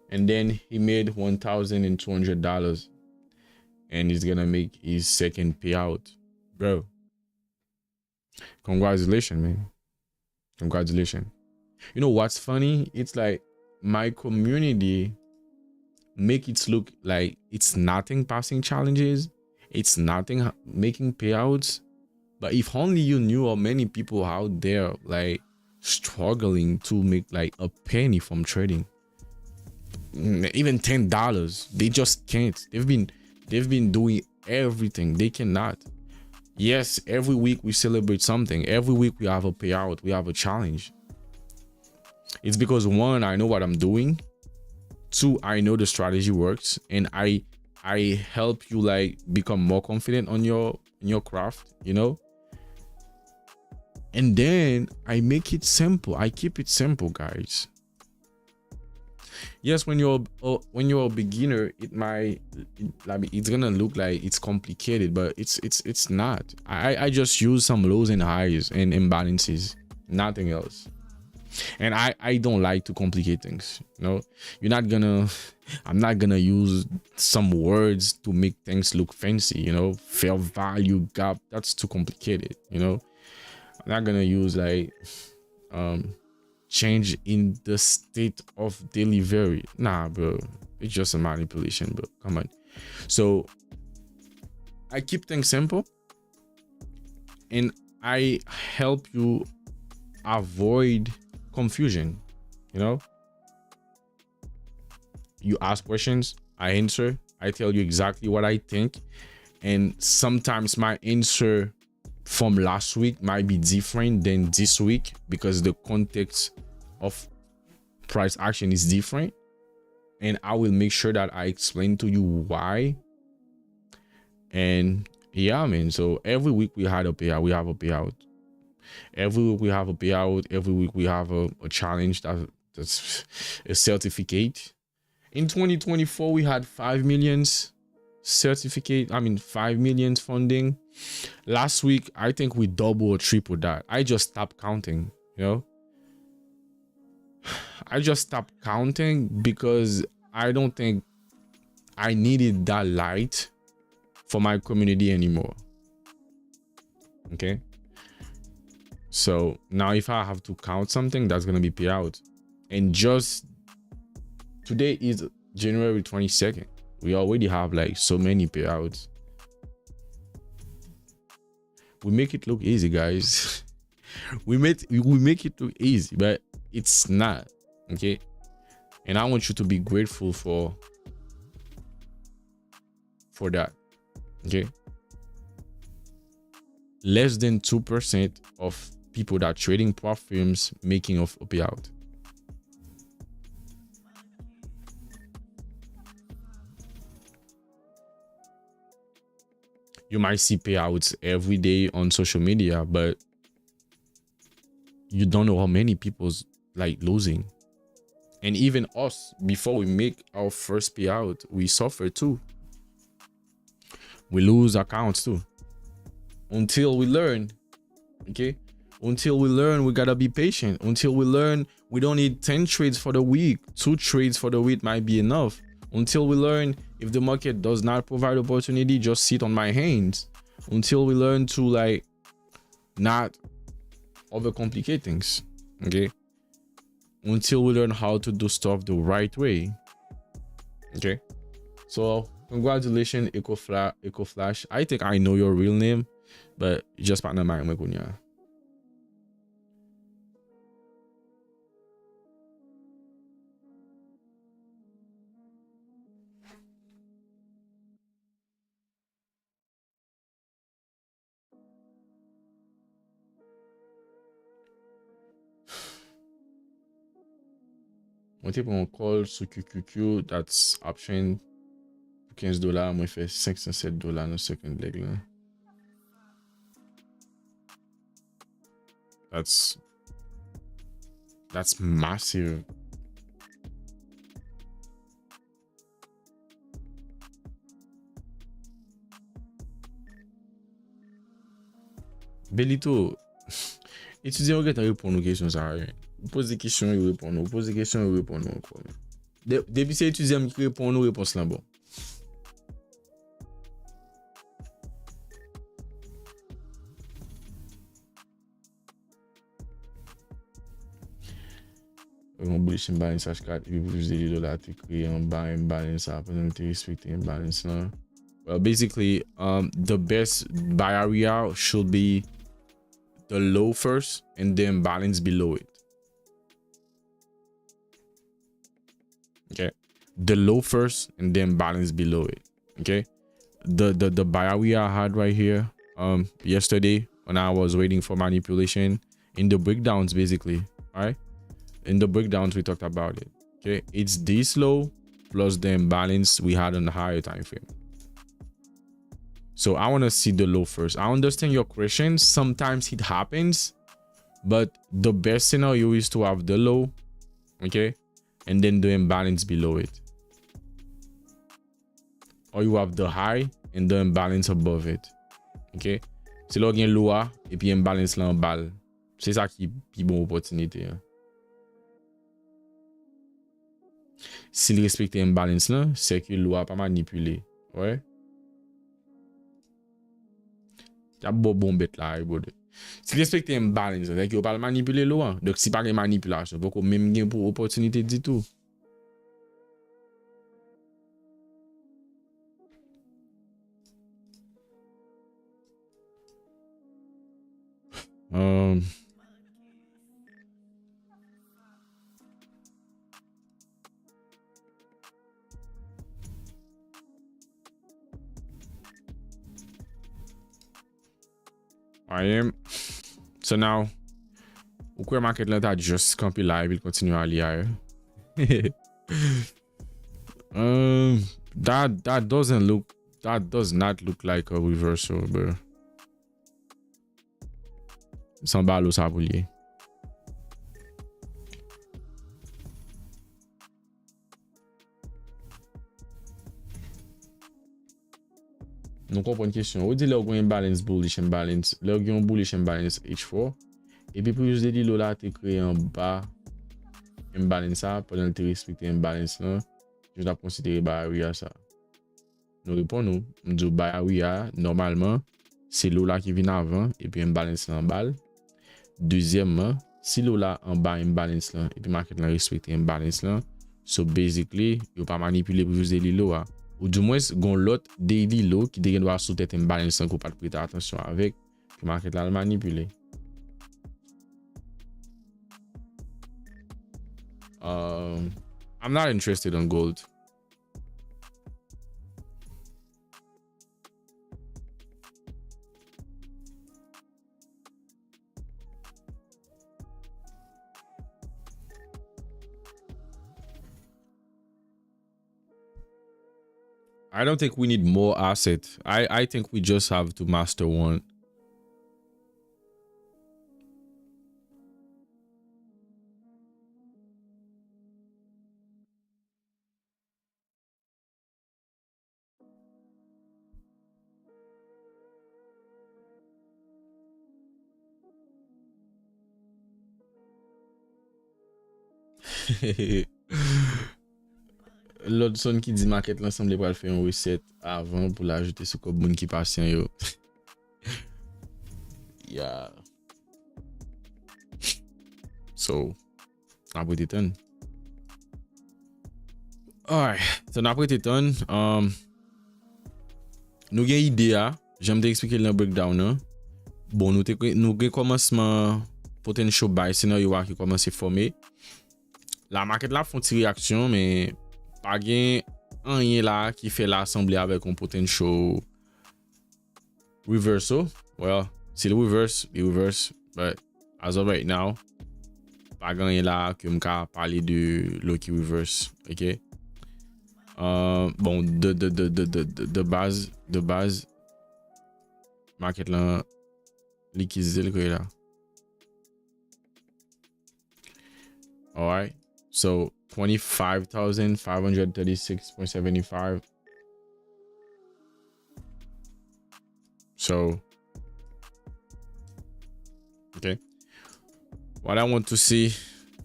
and then he made $1,200, and he's gonna make his second payout, bro. Congratulations, man. Congratulations. You know what's funny? It's like my community make it look like it's nothing passing challenges, it's nothing making payouts. But if only you knew how many people out there like struggling to make like a penny from trading, even $10, they just can't. They've been doing everything they cannot. Yes, every week we celebrate something. Every week we have a payout, we have a challenge. It's because, one, I know what I'm doing. Two, I know the strategy works, and I help you like become more confident on your craft, you know. And then I make it simple. I keep it simple, guys. Yes, when you're a beginner, it's gonna look like it's complicated, but it's not. I just use some lows and highs and imbalances, nothing else. And I don't like to complicate things, you know. I'm not gonna use some words to make things look fancy, you know. Fair value gap, that's too complicated, you know. I'm not gonna use like change in the state of delivery. Nah, bro, it's just a manipulation, bro. Come on. So I keep things simple, and I help you avoid confusion, you know. You ask questions, I answer, I tell you exactly what I think, and sometimes my answer from last week might be different than this week because the context of price action is different, and I will make sure that I explain to you why. And yeah, man, so every week we have a payout. Every week we have a payout. Every week we have a challenge that's a certificate. In 2024, we had 5 million certificate. 5 million funding. Last week, I think we double or triple that. I just stopped counting, you know. I just stopped counting because I don't think I needed that light for my community anymore. Okay. So now if I have to count something, that's going to be payout. And just today is January 22nd. We already have like so many payouts. we make it look easy, guys. we make it look easy, but it's not. Okay, and I want you to be grateful for that. Okay, less than 2% of people that trading prop firms making of a payout. You might see payouts every day on social media, but you don't know how many people's like losing. And even us, before we make our first payout, we suffer too. We lose accounts too. Until we learn, okay? Until we learn, we gotta be patient. Until we learn, we don't need 10 trades for the week. 2 trades for the week might be enough. Until we learn, if the market does not provide opportunity, just sit on my hands. Until we learn to like not overcomplicate things, okay? Until we learn how to do stuff the right way, okay? So congratulations, Eco Flash. I think I know your real name, but just partner my Magunya. On type on call sur QQQ, that's option $15, moi fait $507 dans second leg là. That's massive. Belito, étudiant qui répondre aux questions ça. Vous posez des questions, il répond. Vous posez des questions, il répond encore. Depuis c'est étudiant qui répond aux réponses là bon. On bullish imbalance H4, puis plus de $, tu crées un bas imbalance après on te respecte imbalance là. Well, basically, the best buy area should be the low first and then balance below it. Okay, the low first and then balance below it. Okay, the buy area I had right here yesterday when I was waiting for manipulation in the breakdowns, basically. All right, in the breakdowns we talked about it. Okay, it's this low plus the imbalance we had on the higher time frame. So I want to see the low first. I understand your question. Sometimes it happens, but the best scenario is to have the low, okay, and then the imbalance below it. Or you have the high and the imbalance above it, okay. C'est là qu'il y a low et puis imbalance là en bas. C'est ça qui est bonne opportunité. Hein. S'il respecte imbalance là, c'est que low a pas manipulé, ouais. Il y a bon bête là, si respecte imbalance, c'est que vous pas manipuler loin. Donc si pas de manipulation, vous même gain pour opportunité du tout. I am. So now, the market that just campy live will continue à lire. That does not look like a reversal, bro. Sans balo ça pour lier. Nous comprenons une question. On dit là qu'on imbalance bullish imbalance. Là on bullish imbalance H4. Et puis pour juste dire là tu créé en bas imbalance ça pendant que tu respectes imbalance là. Je dois considérer barrière ça. Nous répondons nous dit barrière normalement c'est l'eau là qui vient avant et puis imbalance là en bas. Deuxièmement, si l'eau là en bas imbalance là et puis market là respecte imbalance là. So basically, il pas manipuler pour juste dire l'eau ou du moins gon l'autre daily low qui doit sous tête imbalance sans qu'on pas prêter attention avec market là manipulé. I'm not interested in gold. I don't think we need more asset. I think we just have to master one. L'autre son qui dit market l'ensemble pour faire une recette avant pour l'ajouter sur comme moun qui patient yo. Yeah. So, après t'es ton. Alright, so après t'es ton, nous gen idée a, j'aime t'expliquer le breakdown hein. Bon, nous gen commencement potential buy scénario qui commence à former. La market là font une réaction mais pas gen rien là qui fait l'assembler avec un potential reversal. Well, c'est le reverse, but as of right now, pas gen rien là que m'ka parler de Loki reverse, OK? Bon, de base market là liquidité le là. All right. So 25,536.75. So, okay. What I want to see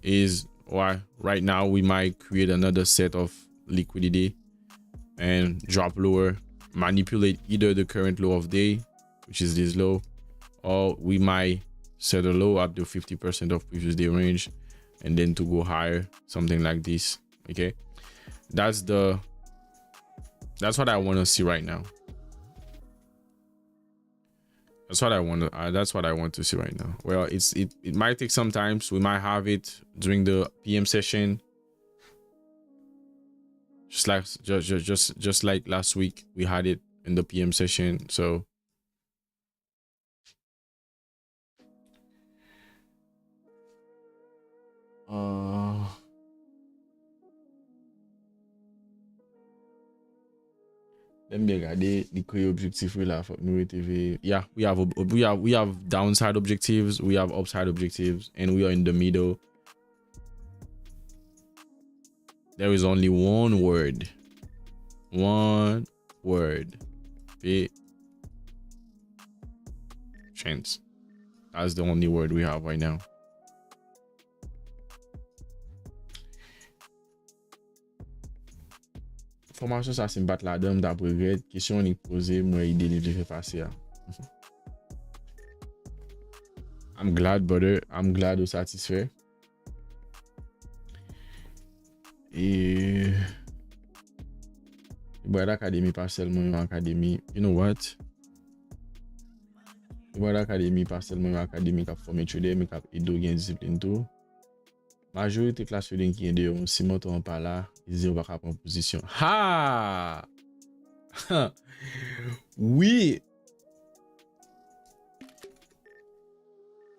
is why right now we might create another set of liquidity and drop lower, manipulate either the current low of day, which is this low, or we might set a low up to 50% of previous day range and then to go higher, something like this. Okay, that's what I want to see right now. That's what I want to see right now. Well, it might take some time, so we might have it during the PM session, just like last week we had it in the PM session. So let me regarder the clear objective là for nous TV. Yeah, we have downside objectives, we have upside objectives, and we are in the middle. There is only one word. Chance. That's the only word we have right now. Formation ça c'est battre la dame d'après red question on posée moi idée livre fait passer. I'm glad brother, I'm glad ou satisfait. Et LeBRIGHT Academy pas seulement une académie, you know what? LeBRIGHT Academy pas seulement une académie qui a formé trader mais qui a aidé gain discipline tout. Majorité classe trading qui est de si montant pas là, ils vont pas prendre position. Ha! Oui.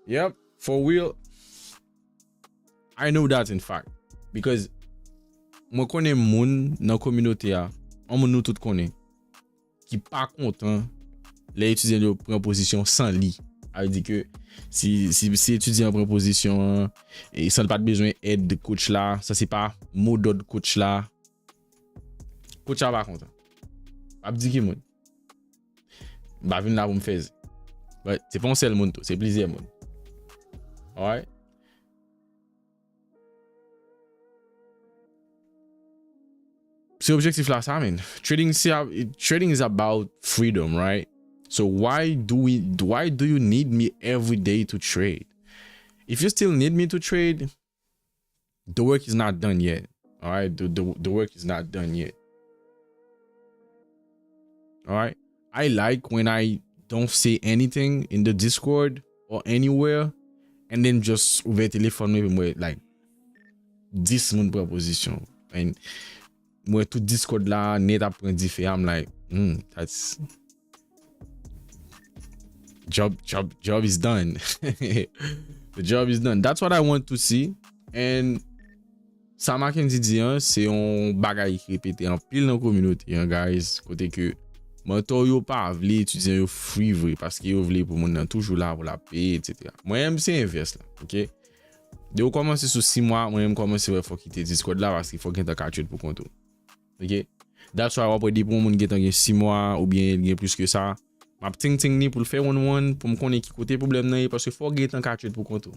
Yep, for real. I know that in fact because moi connais moun dans communauté a, on nous tout connaît qui pas content les étudiants prennent position sans lit. Ça veut dire que si étudiant prend position et ça n'a pas besoin d'aide de coach là, ça c'est pas mot d'ordre coach là. Coach a pas content. Pas dire qui moun. Ba vinn là pour me faire. But c'est pas un seul monde, c'est plusieurs monde. Alright. C'est objectif là ça man. Trading is about freedom, right? So why do you need me every day to trade? If you still need me to trade, the work is not done yet. All right, the work is not done yet. All right, I like when I don't say anything in the Discord or anywhere, and then just ouvert téléphone moi like 10 moun proposition, and moi tout Discord là net apprend différent. I'm like, that's job is done. The job is done. That's what I want to see. And ça m'a dit c'est un bagay qui répété en pile dans la communauté, guys, côté que mentor yo pas vle étudiant yo free vrai parce que yo vle pour moun toujours là pour la paix, etc. Moi c'est inverse là, OK? De yo commencer sur 6 mois, moi commencer ouais faut quitter Discord là parce qu'il faut qu'il y ait un catch pour compte. OK? That's why on peut dire pour moun qui gen 6 mois ou bien gen plus que ça, m'a ting ni pour le faire one pour me connaître qui côté problème nan parce que faut qu'il y ait un catch pour compte.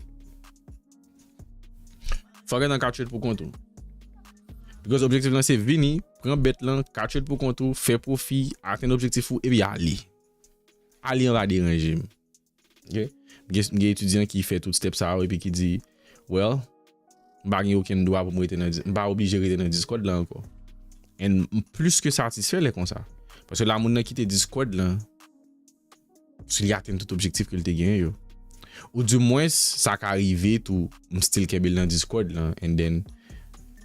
Faut qu'il y ait un catch pour compte. Because l'objectif là c'est venir, prendre bête là, catch pour compte, faire profit, atteindre objectif et puis aller. Aller on va déranger. OK? Il y a étudiant qui fait tout step ça et puis qui dit well, pas gen aucun droit pour moi être dans pas obligé rester dans Discord là encore. Et plus que satisfait les comme ça. Parce que la moun qui te Discord là, s'il atteint tout objectif que il te gagne yo. Ou du moins ça qui arrivé tout style kebel dans Discord là, and then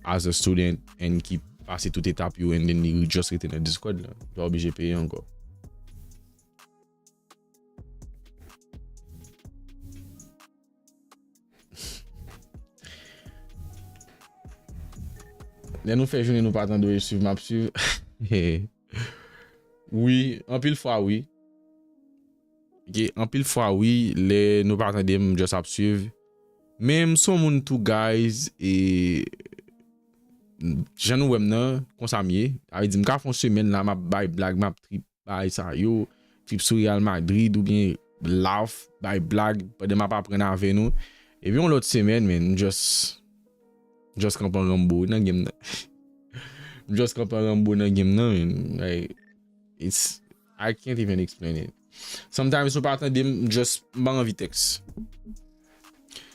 as a student and qui passe toute étape yo, and then you just rester dans Discord là, tu obligé payer encore. Là nous fait journée nous pas attendre de suivre m'a suivre. Oui, en pile fois oui. OK, en pile fois oui, les nous pas attendre juste à suivre. Même son moun tout guys et j'en ou nan comme ça mieux. A dit m'ka font semaine là m'a bay blague m'a trip bay ça yo, trip sur Real Madrid ou bien laugh bay blague pendant m'a pas prendre avec nous. Et puis on l'autre semaine men just camp en rambo dans game là. Just camp en rambo dans game là, like it's I can't even explain it. Sometimes so pas attendre just ban envie texte.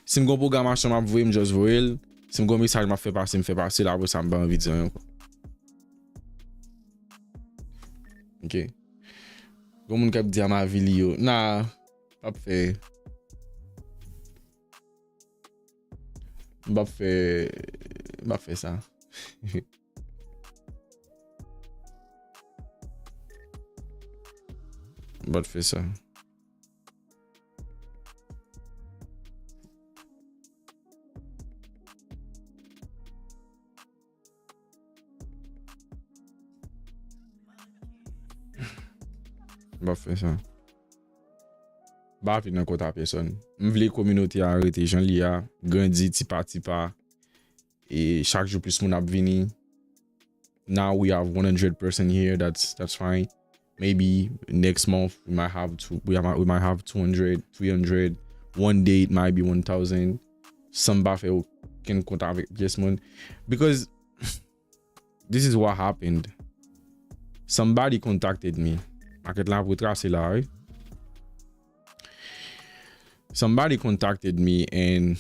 Si m'gon programmation m'a voyer me just voyer, si m'gon message m'a fait passer là pour ça me ban envie dire quoi. OK. Gon moun k'ap di à ma vie yo. Nah, pas fait. M'a fait ça. M'a fait ça. M'a fait ça. Ba fi nan kota personne. M'vle communauté arrêter Jean Lia, grandi ti pa. Et chaque jour plus moun ap vini. Now we have 100% here. That's fine. Maybe next month we might have 200, 300. One day it might be 1,000. Some ba fe can contact avec yes moun. Because this is what happened. Somebody contacted me. Market là pour tracer là, right? Somebody contacted me and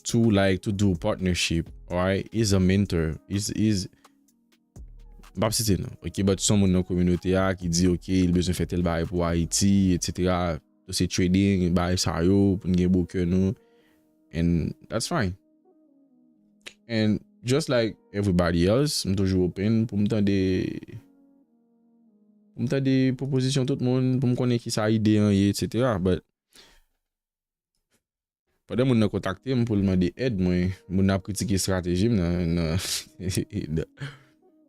to do partnership, alright? He's a mentor. He's OK, but someone dans la communauté qui dit OK, il besoin faire tel bail pour Haïti, etc. C'est trading, bail ça yo pour gagner beaucoup nous. And that's fine. And just like everybody else, I'm toujours open pour me des propositions tout le monde pour me connaître qui ça idée etc. But pendant moun nan contacter pour demander aide moi moun a critiquer stratégie dans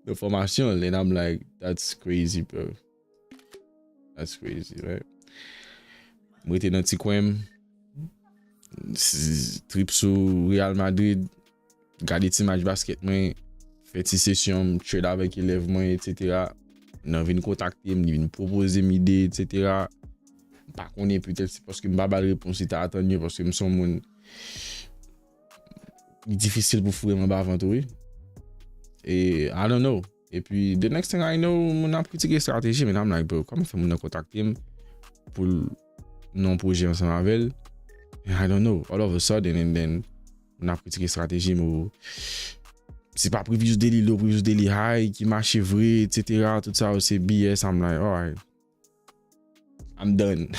de formation and I'm like that's crazy bro. That's crazy, right? Moi j'étais dans petit coin trip sur Real Madrid, garder ti match basket moi, fait ti session trade avec élève moi etc. Nan vinn contacter, vinn proposer une idée, etc. Par contre, peut-être c'est parce que m'pa ba réponse si t'as attendu parce que me son moun difficile pour fouiller m'ba aventurer. Et I don't know. Et puis the next thing I know, mon a critiqué stratégie, mais I'm like bro, comment fait mon contacter pour non projet ensemble avec. I don't know. All of a sudden and then on a critiqué stratégie mais c'est pas previous daily low, previous daily high qui marche vrai, etc. Tout ça c'est BS. I'm like, alright. I'm done.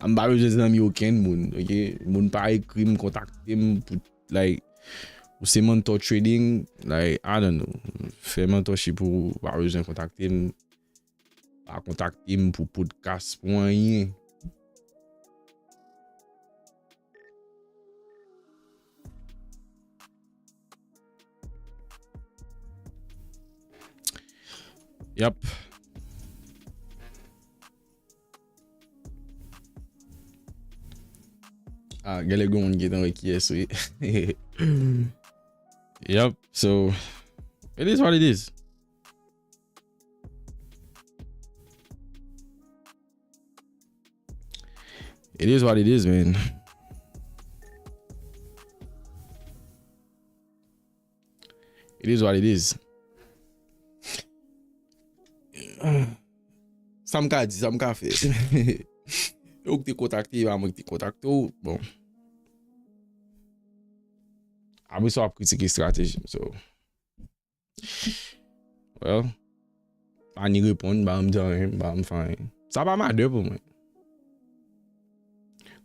I'm pas besoin d'ami aucun moun, ok? Moun pas écrit me contacter pour like ou c'est mentor trading, like I don't know. Faire mentorship pour pas besoin contacter pas contacter pour podcast pour rien. Yep. Ah, gale gon get on request, oui. Yep. So it is what it is. It is what it is, man. It is what it is. Ça me dit, ça me fait. Ou que tu contacté, va me contacter, bon. Après ça, critiquer stratégie. So, well, pas ni répondre, bah me dire, bah me faire. Ça pas mal pour moi.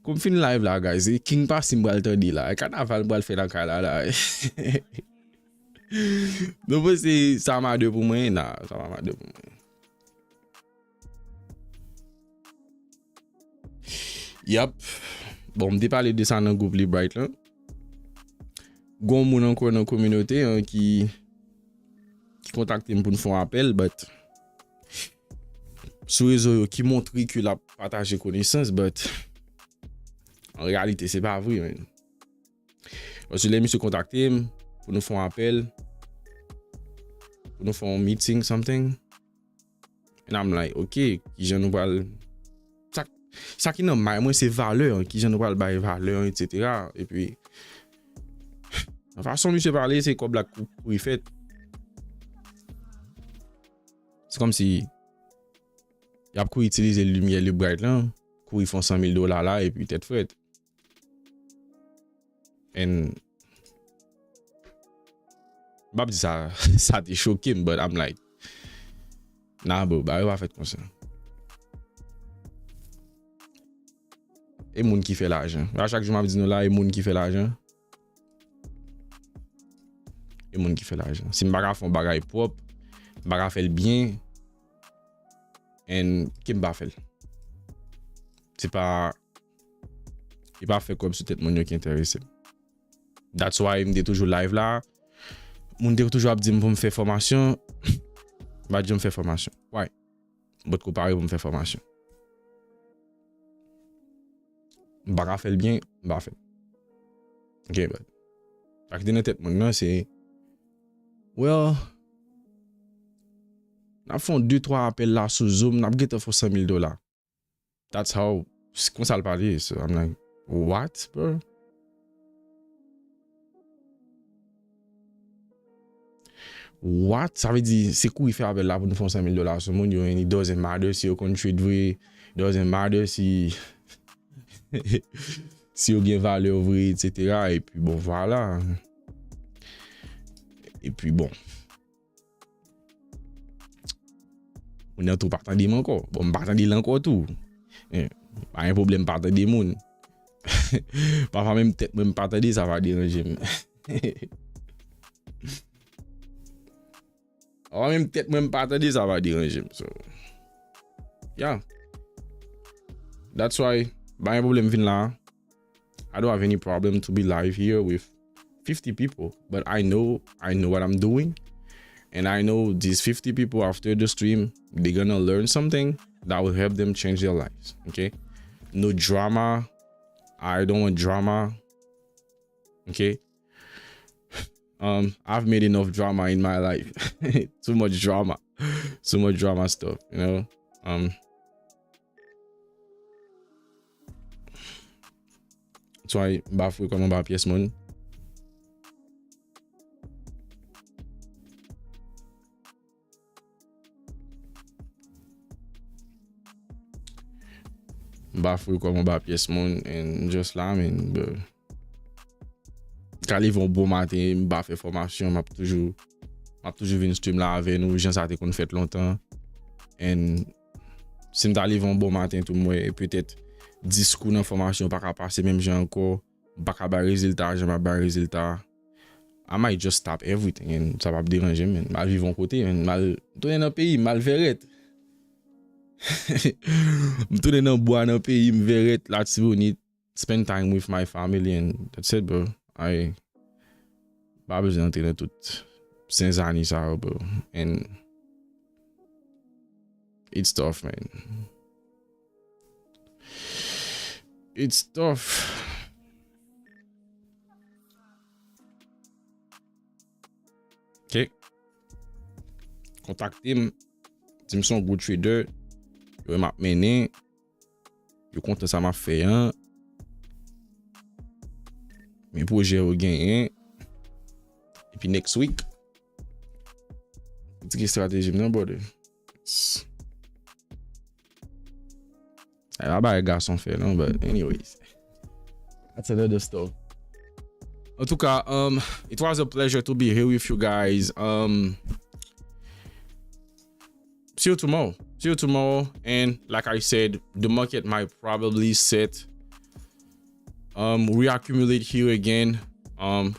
Comme fin live là, guys, King pas symbole te dit là, carnaval va le faire dans la là. Donc c'est ça m'a deux pour moi, là, ça m'a deux pour moi. Yep. Bon, m'te parlé de ça dans le groupe LeBRIGHT là. Gon moun encore dans la communauté hein, qui contacte pour nous faire un appel, but sur réseau qui montre qu'il a partagé connaissance, but en réalité c'est pas vrai. Man. Parce que les monsieur contacté pour nous faire un appel, pour nous faire un meeting something, and I'm like okay, qui j'en nous parle ça qui non moi c'est valeur qui j'en nous parle bail valeur etc. Et puis la façon monsieur parler c'est comme la coupe il fait. C'est comme si il a pu utiliser le lumière LeBRIGHT là, ils font $100,000 là et puis tête frette. And bah dit ça t'est choqué, but I'm like nah bro, bah va faire comme ça. Et moun qui fait l'argent. À chaque jour m'a dit nous là et moun qui fait l'argent. Et moun qui fait l'argent. Si m'bara font bagay propre, m'bara fait le bien and qui m'ba fait. C'est pas il pas fait comme si tête moun qui intéressé. That's why m'dé toujours live là. Moun dé toujours dit pour me faire formation. Bah je me faire formation. Ouais. But comparé pour me faire formation. M'bara fait le bien, m'ba fait. OK, but avec dans tête moun c'est well, n'a font 2-3 appels là sur Zoom, n'a get for $100,000. That's how comme ça le parler. So I'm like, what, bro? What? Ça veut dire c'est quoi il fait appel là pour nous faire $100,000 ce monde, it doesn't matter si you contribute vrai, it doesn't matter si si you gain valeur vrai, etc. Et puis bon voilà. Et puis bon. On est tout partant de encore. Bon, partant de encore tout. Pas un problème partant de moun. Parfois même peut-être même partant de ça va déranger. Même peut-être même partant de ça va déranger. So yeah. That's why pas un problème vin là. I don't have any problem to be live here with 50 people, but I know what I'm doing, and I know these 50 people after the stream, they're gonna learn something that will help them change their lives. Okay, no drama. I don't want drama. Okay, I've made enough drama in my life. Too much drama stuff. You know, so I bafoué comme un pièce mon. Bafoué comme un pièce mon and just là man. Quand ils vont bon matin, m'a fait formation, m'a toujours venu stream là avec nous, gens ça qu'on fait longtemps and si m'ta live un bon matin tout moi peut-être 10 coups d'information pas qu'à passer même j'ai encore pas qu'à ba résultat, j'ai pas résultat. I might just stop everything and ça va me déranger men. Mal vivre en côté, mal tourner dans pays, mal verrette. Tourner dans bois dans pays, me verrette là si vous need spend time with my family and that's it bro. I pas besoin d'entrer dans tout 5 années ça bro. And it's tough man. It's tough. Ok. Contactez-moi. Si je suis un good trader, je m'a mené. Je compte ça m'a fait un. Mes projets au gain. Et puis next week. Petite stratégie non brother. Ça va pas garçon fait non but anyways. That's another story. En tout cas, it was a pleasure to be here with you guys. See you tomorrow. See you tomorrow. And like I said, the market might probably set, reaccumulate here again,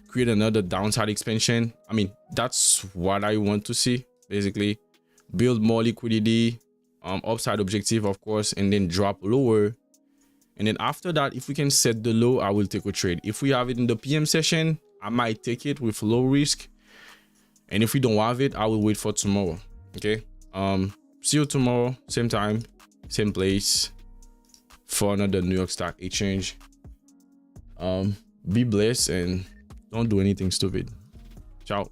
create another downside expansion. I mean, that's what I want to see, basically. Build more liquidity, upside objective, of course, and then drop lower. And then after that, if we can set the low, I will take a trade. If we have it in the PM session, I might take it with low risk. And if we don't have it, I will wait for tomorrow. Okay. See you tomorrow, same time, same place for another New York Stock Exchange. Be blessed and don't do anything stupid. Ciao.